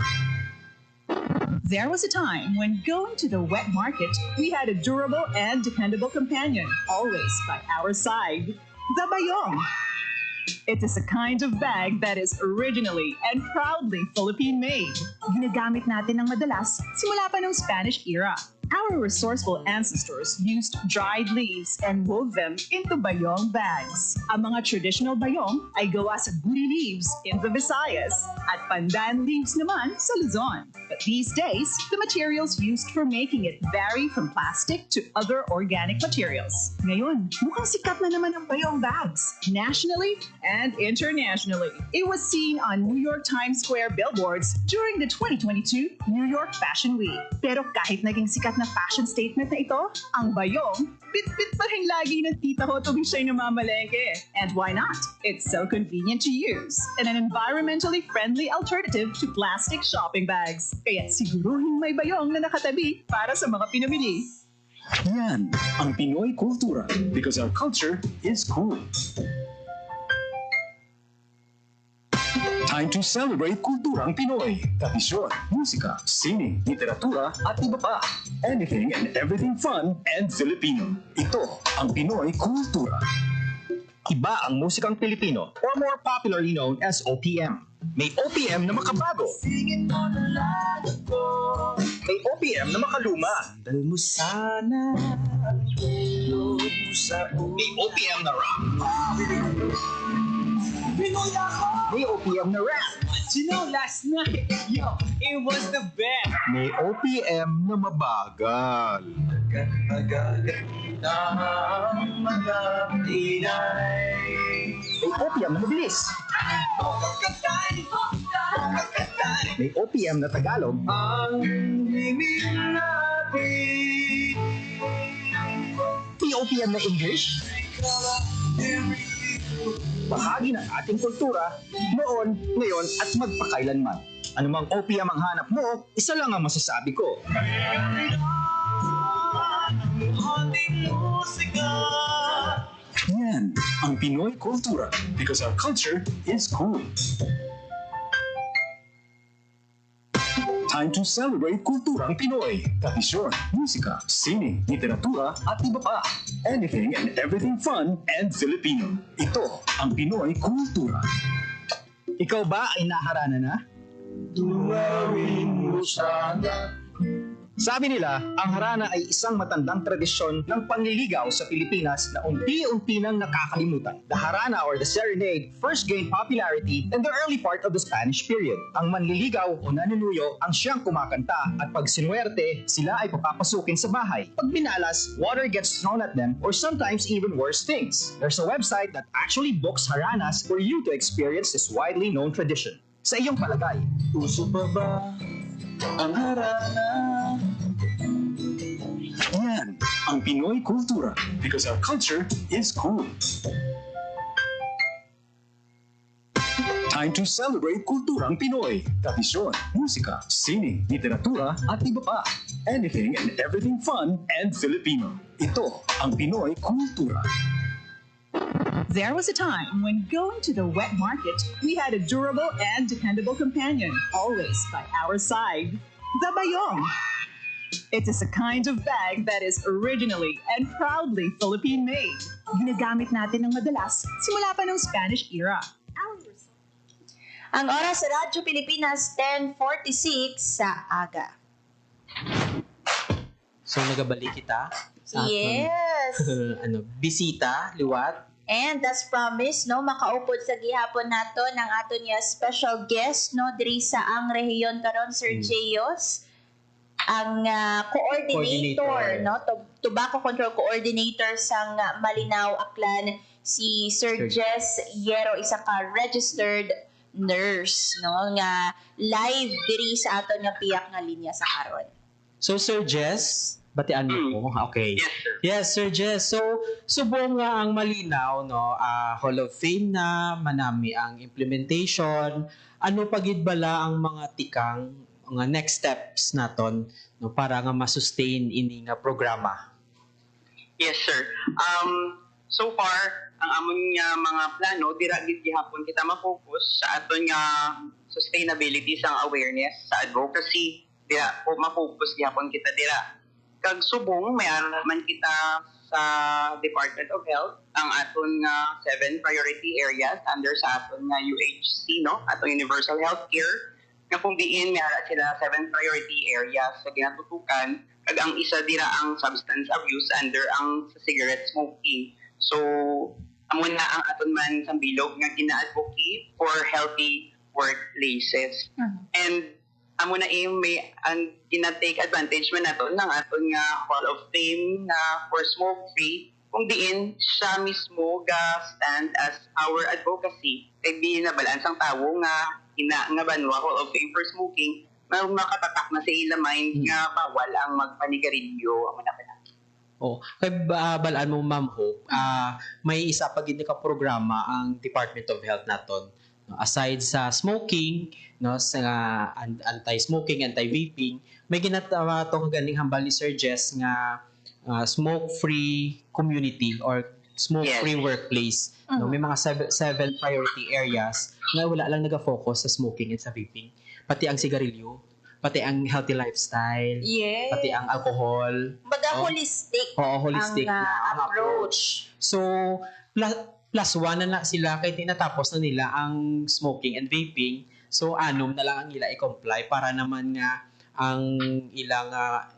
There was a time when going to the wet market, we had a durable and dependable companion, always by our side. The bayong. It is a kind of bag that is originally and proudly Philippine-made. Ginagamit natin ng madalas simula pa ng Spanish era. Our resourceful ancestors used dried leaves and wove them into bayong bags. Ang mga traditional bayong ay gawa sa buri leaves in the Visayas at pandan leaves naman sa Luzon. But these days, the materials used for making it vary from plastic to other organic materials. Ngayon, mukhang sikat na naman ang bayong bags, nationally and internationally. It was seen on New York Times Square billboards during the 2022 New York Fashion Week. Pero kahit naging sikat na fashion statement na ito, ang bayong, bit-bit pa rin lagi ng tita ko tuwing siya'y namamalengke. And why not? It's so convenient to use and an environmentally friendly alternative to plastic shopping bags. Kaya siguruhin may bayong na nakatabi para sa mga pinamili. Yan ang Pinoy Kultura because our culture is cool. Time to celebrate kulturang Pinoy. Tradisyon, musika, sining, literatura, at iba pa. Anything and everything fun and Filipino. Ito ang Pinoy Kultura. Iba ang musikang Pilipino, or more popularly known as OPM. May OPM na makabago. May OPM na makaluma. Dal mo sana. May OPM na rock. May OPM na rap. You know, last night, it was the best. May OPM na mabagal. May OPM na mabilis. May OPM na Tagalog. May OPM na English. Bahagi ng ating kultura, noon, ngayon, at magpakailanman. Anumang OPM ang hanap mo, isa lang ang masasabi ko. Yan ang Pinoy Kultura because our culture is cool. Time to celebrate kulturang Pinoy. Tradisyon, musika, sining, literatura, at iba pa. Anything and everything fun and Filipino. Ito ang Pinoy Kultura. Ikaw ba ay naharana na? Tunawin mo sana. Sabi nila, ang harana ay isang matandang tradisyon ng panliligaw sa Pilipinas na unti-unti nang nakakalimutan. The harana or the serenade first gained popularity in the early part of the Spanish period. Ang manliligaw o nanunuyo ang siyang kumakanta at pag sinuwerte, sila ay papapasukin sa bahay. Pag binalas, water gets thrown at them or sometimes even worse things. There's a website that actually books haranas for you to experience this widely known tradition. Sa iyong palagay, Uso pa ba ang harana? Yan ang Pinoy Kultura because our culture is cool. Time to celebrate kulturang Pinoy. Tradisyon, musika, sining, literatura, at iba pa. Anything and everything fun and Filipino. Ito ang Pinoy Kultura. There was a time when going to the wet market, we had a durable and dependable companion, always by our side. The bayong. It is a kind of bag that is originally and proudly Philippine-made. Ginagamit natin ng madalas simula pa ng Spanish era. Ang oras sa Radyo Pilipinas, 10:46 sa aga. So, nagabalik kita sa Yes. bisita, liwat. And as promised, no, makaupod sa gihapon nato ng ato niya special guest, no, diri sa ang rehiyon karon, Sir Jeyos, ang coordinator, no, tobacco control coordinator sang Malinaw Aklan, si Sir Jess Yero, isa ka registered nurse, no, nga live diri sa ato nga piyak nga linya sa karon. So, Sir Jess, batian mo ko. Okay. Yes, sir. Yes, Sir Jess. So, subong nga ang Malinaw, no, Hall of Fame na, manami ang implementation. Ano pagid bala ang mga tikang nga next steps naton no para nga ma-sustain ini nga programa. Yes, sir. So far, ang amon nga mga plano, dira gid gihapon kita ma-focus sa aton nga sustainability sa awareness, sa advocacy, dira po ma-focus gihapon kita dira. Kag subong, may man kita sa Department of Health ang aton nga 7 priority areas under sa aton nga UHC, no? Atong Universal Healthcare, nga kung diin may ara sila 7 priority areas sa ginatutukan, kag ang isa dira ang substance abuse under ang sa cigarette smoking. So amo na ang aton man sa bilog nga gina-advocate for healthy workplaces. And amo na may ang gina-take advantage man nato ng aton nga Hall of Fame na for smoke free, kung diin siya mismo ga stand as our advocacy kay di na balansang tawo nga nga banwa Hall of Fame for smoking, makatatak na sa ila mind nga bawal ang magpanigarilyo. Amo na pala. Kay balaan mo Ma'am Hope, may isa pa gid ka programa ang Department of Health naton. Aside sa smoking, no, sa anti-smoking, anti-vaping, may ginatawa tong ganing hambal ni Sir Jess nga smoke-free community or smoke-free workplace. No, may mga 7 priority areas nga wala lang naga-focus sa smoking and sa vaping. Pati ang sigarilyo, pati ang healthy lifestyle, pati ang alcohol. Holistic. Holistic ang approach. So, plus 1 na sila kay tinatapos na nila ang smoking and vaping. So, 6 na lang ang ila i-comply para naman nga ang ilang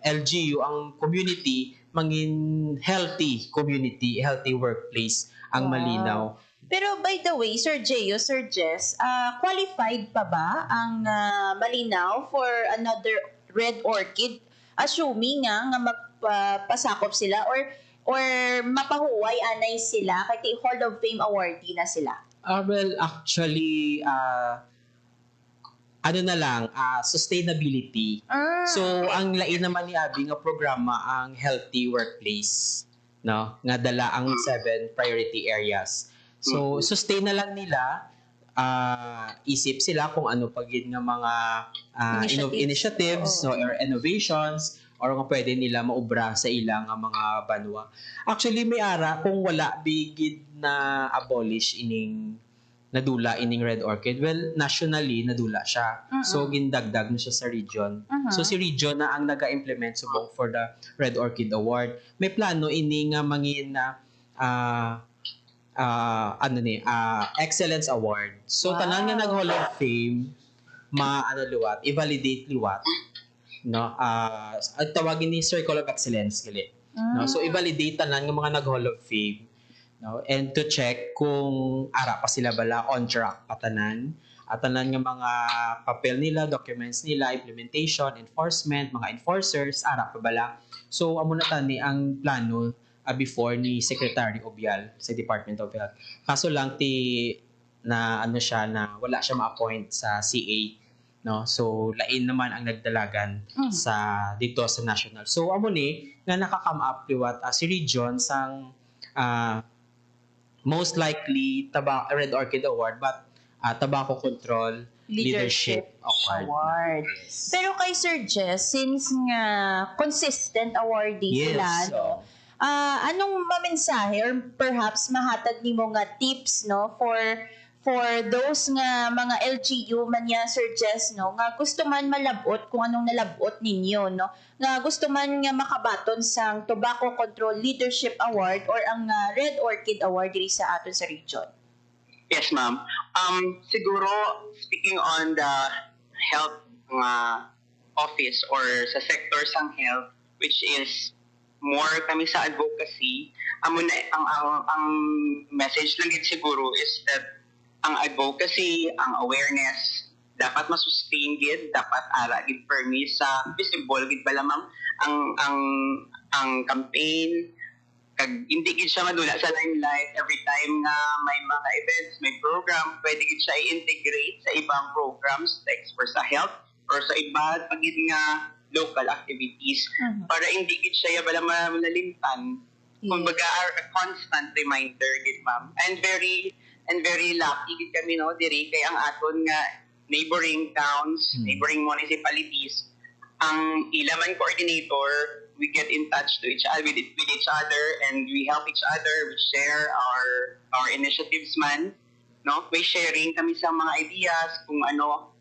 LGU, ang community, mangin healthy community, healthy workplace ang malinaw. Pero by the way, Sir Gio, Sir Jess, qualified pa ba ang Malinaw for another Red Orchid? Assuming nga magpasakop sila or mapahuway anay sila kay Hall of Fame awardee na sila? Well, actually, sustainability. So, ang lain naman ni Abby nga programa ang Healthy Workplace, no? Nga dala ang 7 priority areas. So, sustain na lang nila, isip sila kung ano pagid nga mga initiatives or innovations or nga pwede nila maubra sa ilang mga banwa. Actually, may ara kung wala bigid na abolish ining nadula ining Red Orchid. Well, nationally, nadula siya. So, gindagdag na siya sa region. So, si region na ang naga-implement subong for the Red Orchid Award. May plano ini nga mangin na Excellence Award. So, tanan nga nag-Hall of Fame, i-validate liwat. No? Ang tawagin ni Circle of Excellence. No? So, i-validate tanan nga mga nag-Hall of Fame. No? And to check kung ara pa sila bala on track patanan at tanan nga mga papel nila, documents nila, implementation, enforcement, mga enforcers ara pa bala. So amo na tani ang plano before ni Secretary Obial sa Department of Health. Kaso lang na wala siya ma-appoint sa CA, no? So lain naman ang nagdalagan sa dito sa national. So amo ni nga naka-come up liwat si region sang most likely Red Orchid Award but Tobacco Control Leadership Award. Pero kay Sir Jess, since nga consistent awardee sila, no? Anong mamensahe or perhaps mahatag nimo nga tips, no, for those nga mga LGU man ya, Sir Jess, no, nga gusto man malabot kung anong nalabot ninyo, no, nga gusto man nga makabaton sang Tobacco Control Leadership Award or ang Red Orchid Award diri sa aton sa region? Yes, ma'am. Siguro, speaking on the health office or sa sector sang health, which is more kami sa advocacy, ang message lang din siguro is that ang advocacy, ang awareness, dapat masustain gid, dapat ara gid permi sa visible gid bala ma'am ang campaign, kag hindi gid siya madula sa limelight every time nga may mga events, may program, pwede gid siya i-integrate sa ibang programs like for sa health or sa iba pagid nga local activities para hindi gid siya bala malalimtan. Kumbaga a constant reminder gid ma'am. And very lucky gid kami, no, diri kay ang aton nga neighboring towns, neighboring municipalities. Ang ilaman coordinator, we get in touch to each other with each other, and we help each other. We share our initiatives man, no? May sharing kami sa mga ideas kung ano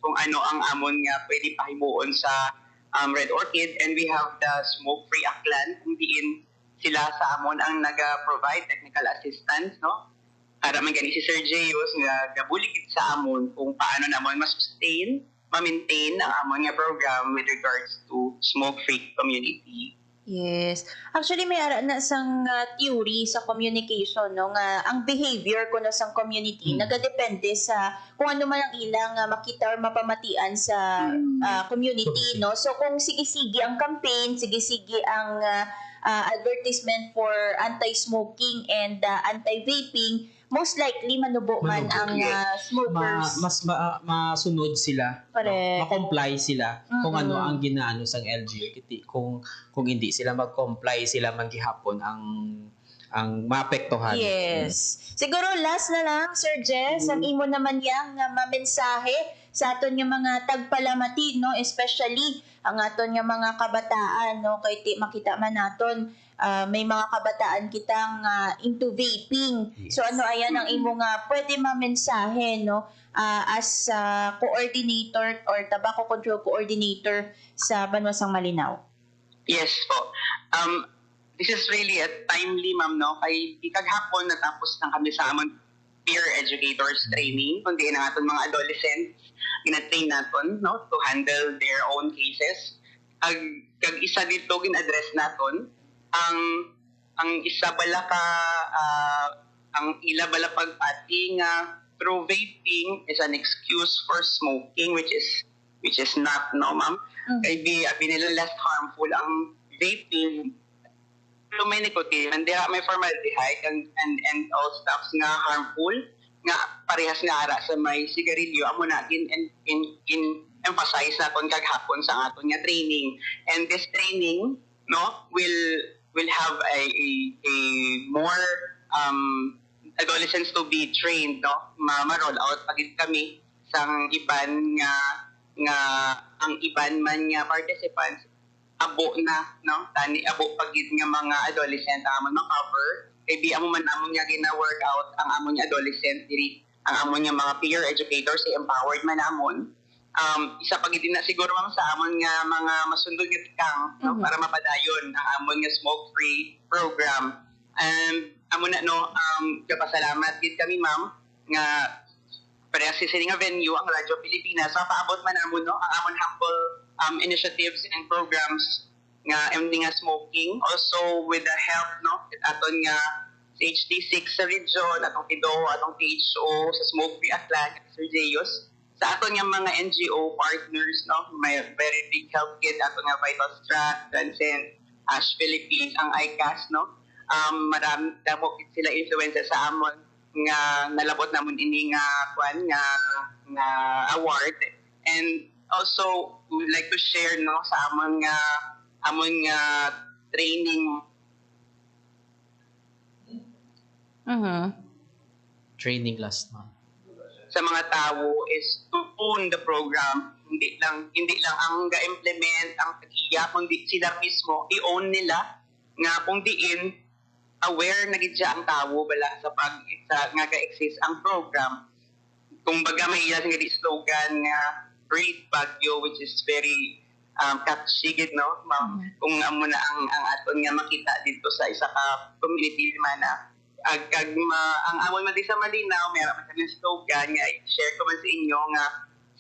ang amon nga pwede pahimuon sa Red Orchid, and we have the smoke-free Aklan kung diin sila sa amon ang naga-provide technical assistance, no? Para man gani si Sir Jeyos nga gabuligid sa amon kung paano namon ma-maintain ang amon nga program with regards to smoke-free community. Yes. Actually, may ara na sang theory sa communication, no, nga ang behavior ko na sang community nagadepende sa kung ano man ang ilang makita or mapamatian sa community, no. So kung sige-sige ang campaign, sige-sige ang advertisement for anti-smoking and anti-vaping, most likely manubo man ang smokers. Masunod sila. Correct. Ma-comply sila kung ano ang ginaano sang LGBT. Kung hindi sila mag-comply, sila manggihapon ang maapektuhan. Yes. Siguro last na lang, Sir Jess, ang imo naman yang mamensahe sa aton yung mga tagpalamati, no, especially ang aton yung mga kabataan, no, kay makita man naton may mga kabataan kitang into vaping. So ano ayan ang imo nga pwede mamensahe, no, as coordinator or tobacco control coordinator sa Banwasang Malinaw? Yes po. This is really a timely, ma'am, no? Kay kaghapon natapos na kami sa amon peer educators training kundi na aton mga adolescents gina-train naton, no, to handle their own cases. Kag isa dito gin-address naton ang isa bala ka ang ila bala pagpati nga through vaping is an excuse for smoking, which is not, no, ma'am. Kay abi nila less harmful ang vaping. So may nicotine and may formaldehyde and all stuffs nga harmful nga parehas nga ara sa may sigarilyo amo na in emphasize naton kaghapon sa aton nga training. And this training, no, will have a more adolescents to be trained, no, ma-roll out pagid kami sang iban nga ang iban man nga participants abo na, no, tani abo pagid nga mga adolescent amon ma-cover kay di amo man amon nga gina-workout ang amon nga adolescent diri ang amon nga mga peer educators empowered man amon. Isa pagid na siguro ma'am sa amon nga mga masundog nga tikang, no, para mapadayon ang amon nga smoke-free program. And amon na, no, kapasalamat gid kami, ma'am, nga parehas sa nga venue ang Radyo Pilipinas sa paabot man amon, no, ang amon humble initiatives and programs nga ending nga smoking, also with the help, no, aton nga sa HD6 sa region, atong PIDO, atong PHO sa smoke-free Aklan, Sir Jeyos, sa aton nga mga NGO partners, no, may very big help kit aton nga Vital Strat, Transcend, Ash Philippines, ang ICAS, no. Marami damo sila influencer sa amon nga nalabot namon ini nga nga award. And also we would like to share, no, sa amon nga training. Training last month. Sa mga tao is to own the program, hindi lang ang ga-implement ang tagiya, kundi sila mismo i-own nila nga kung diin aware na gid siya ang tao bala sa nga ga-exist ang program. Kung baga may ilang nga slogan nga Breathe Baguio, which is very catchy, no, ma'am. Kung amo na ang aton nga makita dito sa isa ka community man na ang amon man di sa Malinaw, meron man kami slogan nga i-share ko man sa inyo nga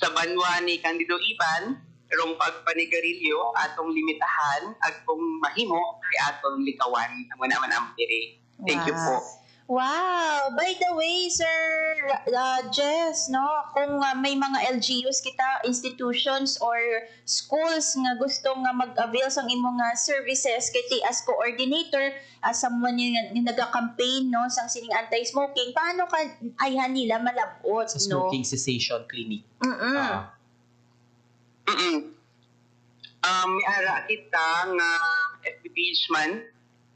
sa banwa ni Candido Iban rong pagpanigarilyo atong limitahan at kung mahimo kay atong likawan amo naman ang diri. Thank you po. Wow! By the way, Sir Jess, no, kung may mga LGUs kita, institutions or schools nga gusto nga mag-avail sa imong services kay as coordinator, as someone nga naga-campaign, no, sang sining anti-smoking, paano ka ayhan nila malabot, sa no? smoking cessation clinic. May ara kita nga FB page man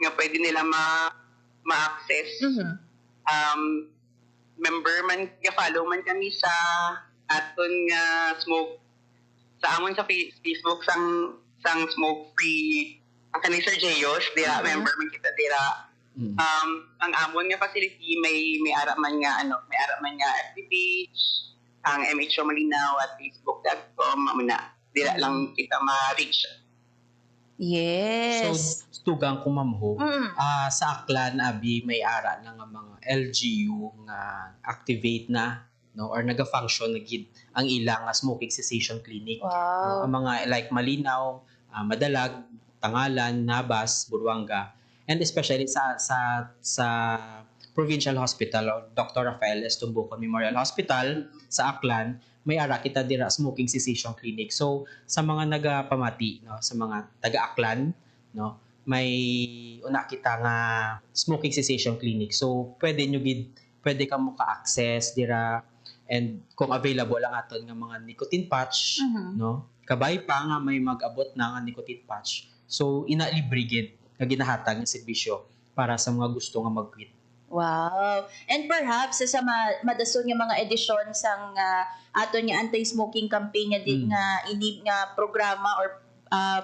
nga pwede nila ma-access. Member man, follow man kami sa aton nga smoke sa amon sa Facebook sang smoke free ang kanang Sir Jeyos, dira member man kita dira. Ang amon nga facility may ara man nga FB page, ang MHO Malinaw at facebook.com amuna dira lang kita ma-reach. Yes. So, tugang ko ma'am ho, sa Aklan, abi, may ara na nga mga LGU nga activate na, no, or naga-function na gid ang ilang smoking cessation clinic. Wow. Ang mga like Malinaw, Madalag, Tangalan, Nabas, Buruanga, and especially sa Provincial Hospital o Dr. Rafael S. Tumbucon Memorial Hospital sa Aklan, may ara kita dira smoking cessation clinic. So sa mga nagapamati, no, sa mga taga-Aklan, no, may una kita nga smoking cessation clinic. So pwede ka mo ka-access dira, and kung available ang aton nga mga nicotine patch, no, kabay pa nga may mag-abot na nga nicotine patch. So ina-libre gid nga ginahatag nga serbisyo para sa mga gusto nga mag-quit. Wow. And perhaps sa madason nga mga edisyon sang ato nga anti-smoking campaign nga inib nga programa or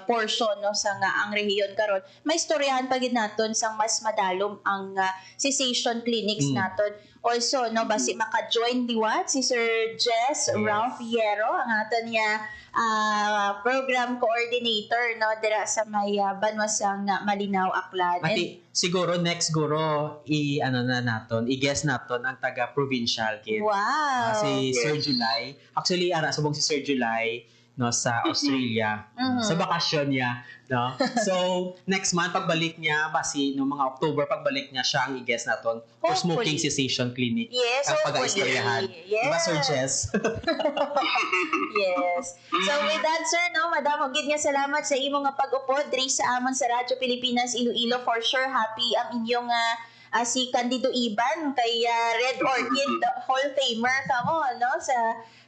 portion no sa nga ang rehiyon karon, may istoryahan pa gid naton sang mas madalom ang cessation clinics naton. Also no basi maka-join liwat si Sir Jess Ralph Fierro ang aton nga program coordinator no dira sa may Banwasang Malinaw, Aklan. Ati, siguro next i-guess naton ang taga provincial kid. Wow. Si Sir July. Actually ara subong si Sir July no sa Australia sa bakasyon niya, no. So next month pagbalik niya basi no mga October pagbalik niya siya ang i-guess naton for smoking cessation clinic. Yes, ang pag-istoryahan. Yes. Diba Sir Jess? Yes. So with that sir no, madam gid nga salamat sa imo nga pag-upod diri sa amon sa Radyo Pilipinas Iloilo. For sure happy ang inyong si Candido Iban kay Red Orchid Hall of Famer kamo no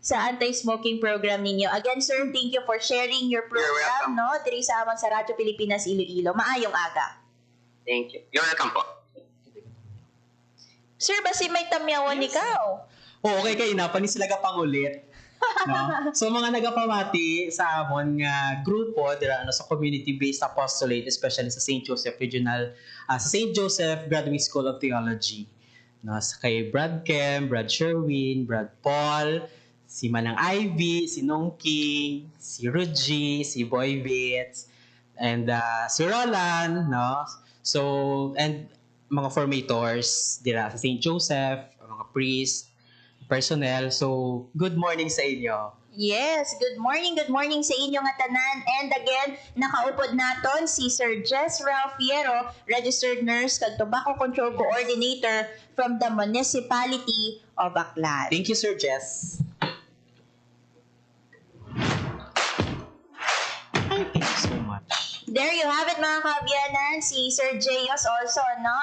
sa anti-smoking program ninyo. Again sir, thank you for sharing your program no diri sa amon sa Radyo Pilipinas Iloilo. Maayong aga. Thank you. You're welcome po. Sir, basi may tamyawan ikaw. Okay kay inapan ni sila ka pangulit. No? So mga nagapamati sa amon nga grupo dira sa community-based apostolate, especially sa St. Joseph Regional, sa St. Joseph Graduate School of Theology. No, sa kay Brad Kem, Brad Sherwin, Brad Paul, si Manang Ivy, si Nong King, si Ruji, si Boy Vitz, and si Roland, no? So, and mga formators dira sa St. Joseph, mga priest, personnel. So, good morning sa inyo. Yes, good morning sa inyo nga tanan. And again, nakaupod naton si Sir Jess Ralph Fierro, registered nurse kag tobacco control coordinator from the municipality of Aklan. Thank you, Sir Jess. Thank you so much. There you have it mga kaabyanan, si Sir Jayos also no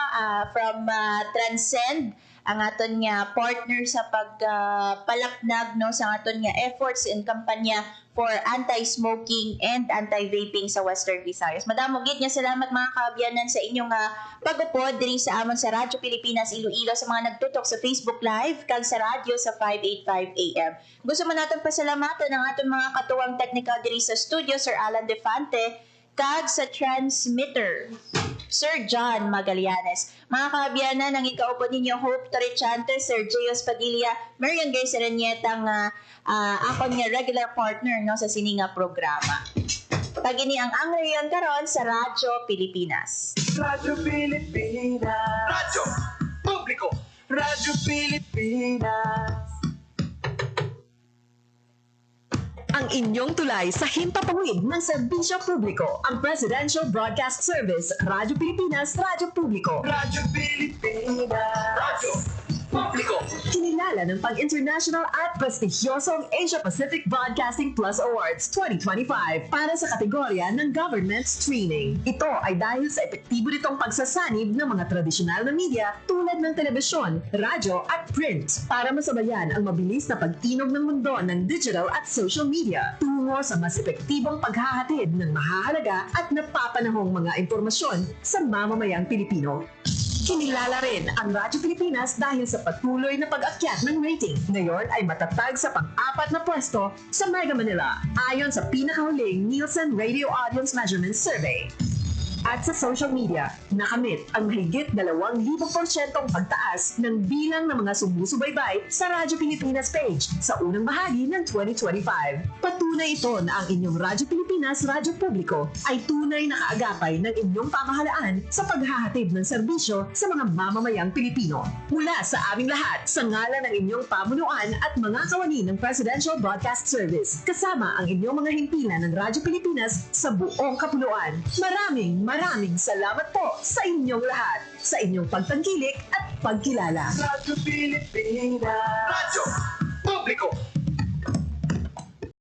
from Transcend, ang aton nga partner sa pagpalapnag no sa aton nga efforts in kampanya for anti-smoking and anti-vaping sa Western Visayas. Madamo gid nga salamat mga kaabyanan sa inyong pag-upod diri sa amon sa Radyo Pilipinas Iloilo, sa mga nagtutok sa Facebook Live kag sa radyo sa 585 AM. Gusto mo naton pasalamatan ang aton mga katuwang technical diri sa studio, Sir Alan Defante, kag sa transmitter, Sir John Magallanes. Mga kaabyanan, ang ikaupod ninyo Hope Torrechante, Sir Jayos Padilla, Marian Gay Serenieta nga akon nga regular partner no sa sininga programa. Pagini ang angriyon karon sa Radyo Pilipinas. Radyo Pilipinas. Radyo Publiko. Radyo Pilipinas. Ang inyong tulay sa himpapawid ng serbisyo publiko, ang Presidential Broadcast Service, Radyo Pilipinas, Radyo Publiko. Radyo Pilipinas. Radyo Publiko. Kinilala ng pang-international at prestigyosong Asia Pacific Broadcasting Plus Awards 2025 para sa kategorya ng Government Streaming. Ito ay dahil sa epektibo nitong pagsasanib ng mga tradisyonal na media tulad ng telebisyon, radyo at print para masabayan ang mabilis na pagtinog ng mundo ng digital at social media tungo sa mas epektibong paghahatid ng mahahalaga at napapanahong mga impormasyon sa mamamayang Pilipino. Kinilala rin ang Radyo Pilipinas dahil sa patuloy na pag-akyat ng rating. Ngayon ay matatag sa pang-4 na pwesto sa Mega Manila ayon sa pinakahuling Nielsen Radio Audience Measurement Survey. At sa social media, nakamit ang mahigit 2,000% pagtaas ng bilang ng mga sumusubaybay sa Radyo Pilipinas page sa unang bahagi ng 2025. Patunay ito na ang inyong Radyo Pilipinas Radyo Publiko ay tunay na kaagapay ng inyong pamahalaan sa paghahatid ng serbisyo sa mga mamamayang Pilipino. Mula sa aming lahat, sa ngalan ng inyong pamunuan at mga kawani ng Presidential Broadcast Service, kasama ang inyong mga himpilan ng Radyo Pilipinas sa buong kapuluan. Maraming salamat po sa inyong lahat, sa inyong pagtangkilik at pagkilala. Radyo Pilipinas. Radyo Publiko.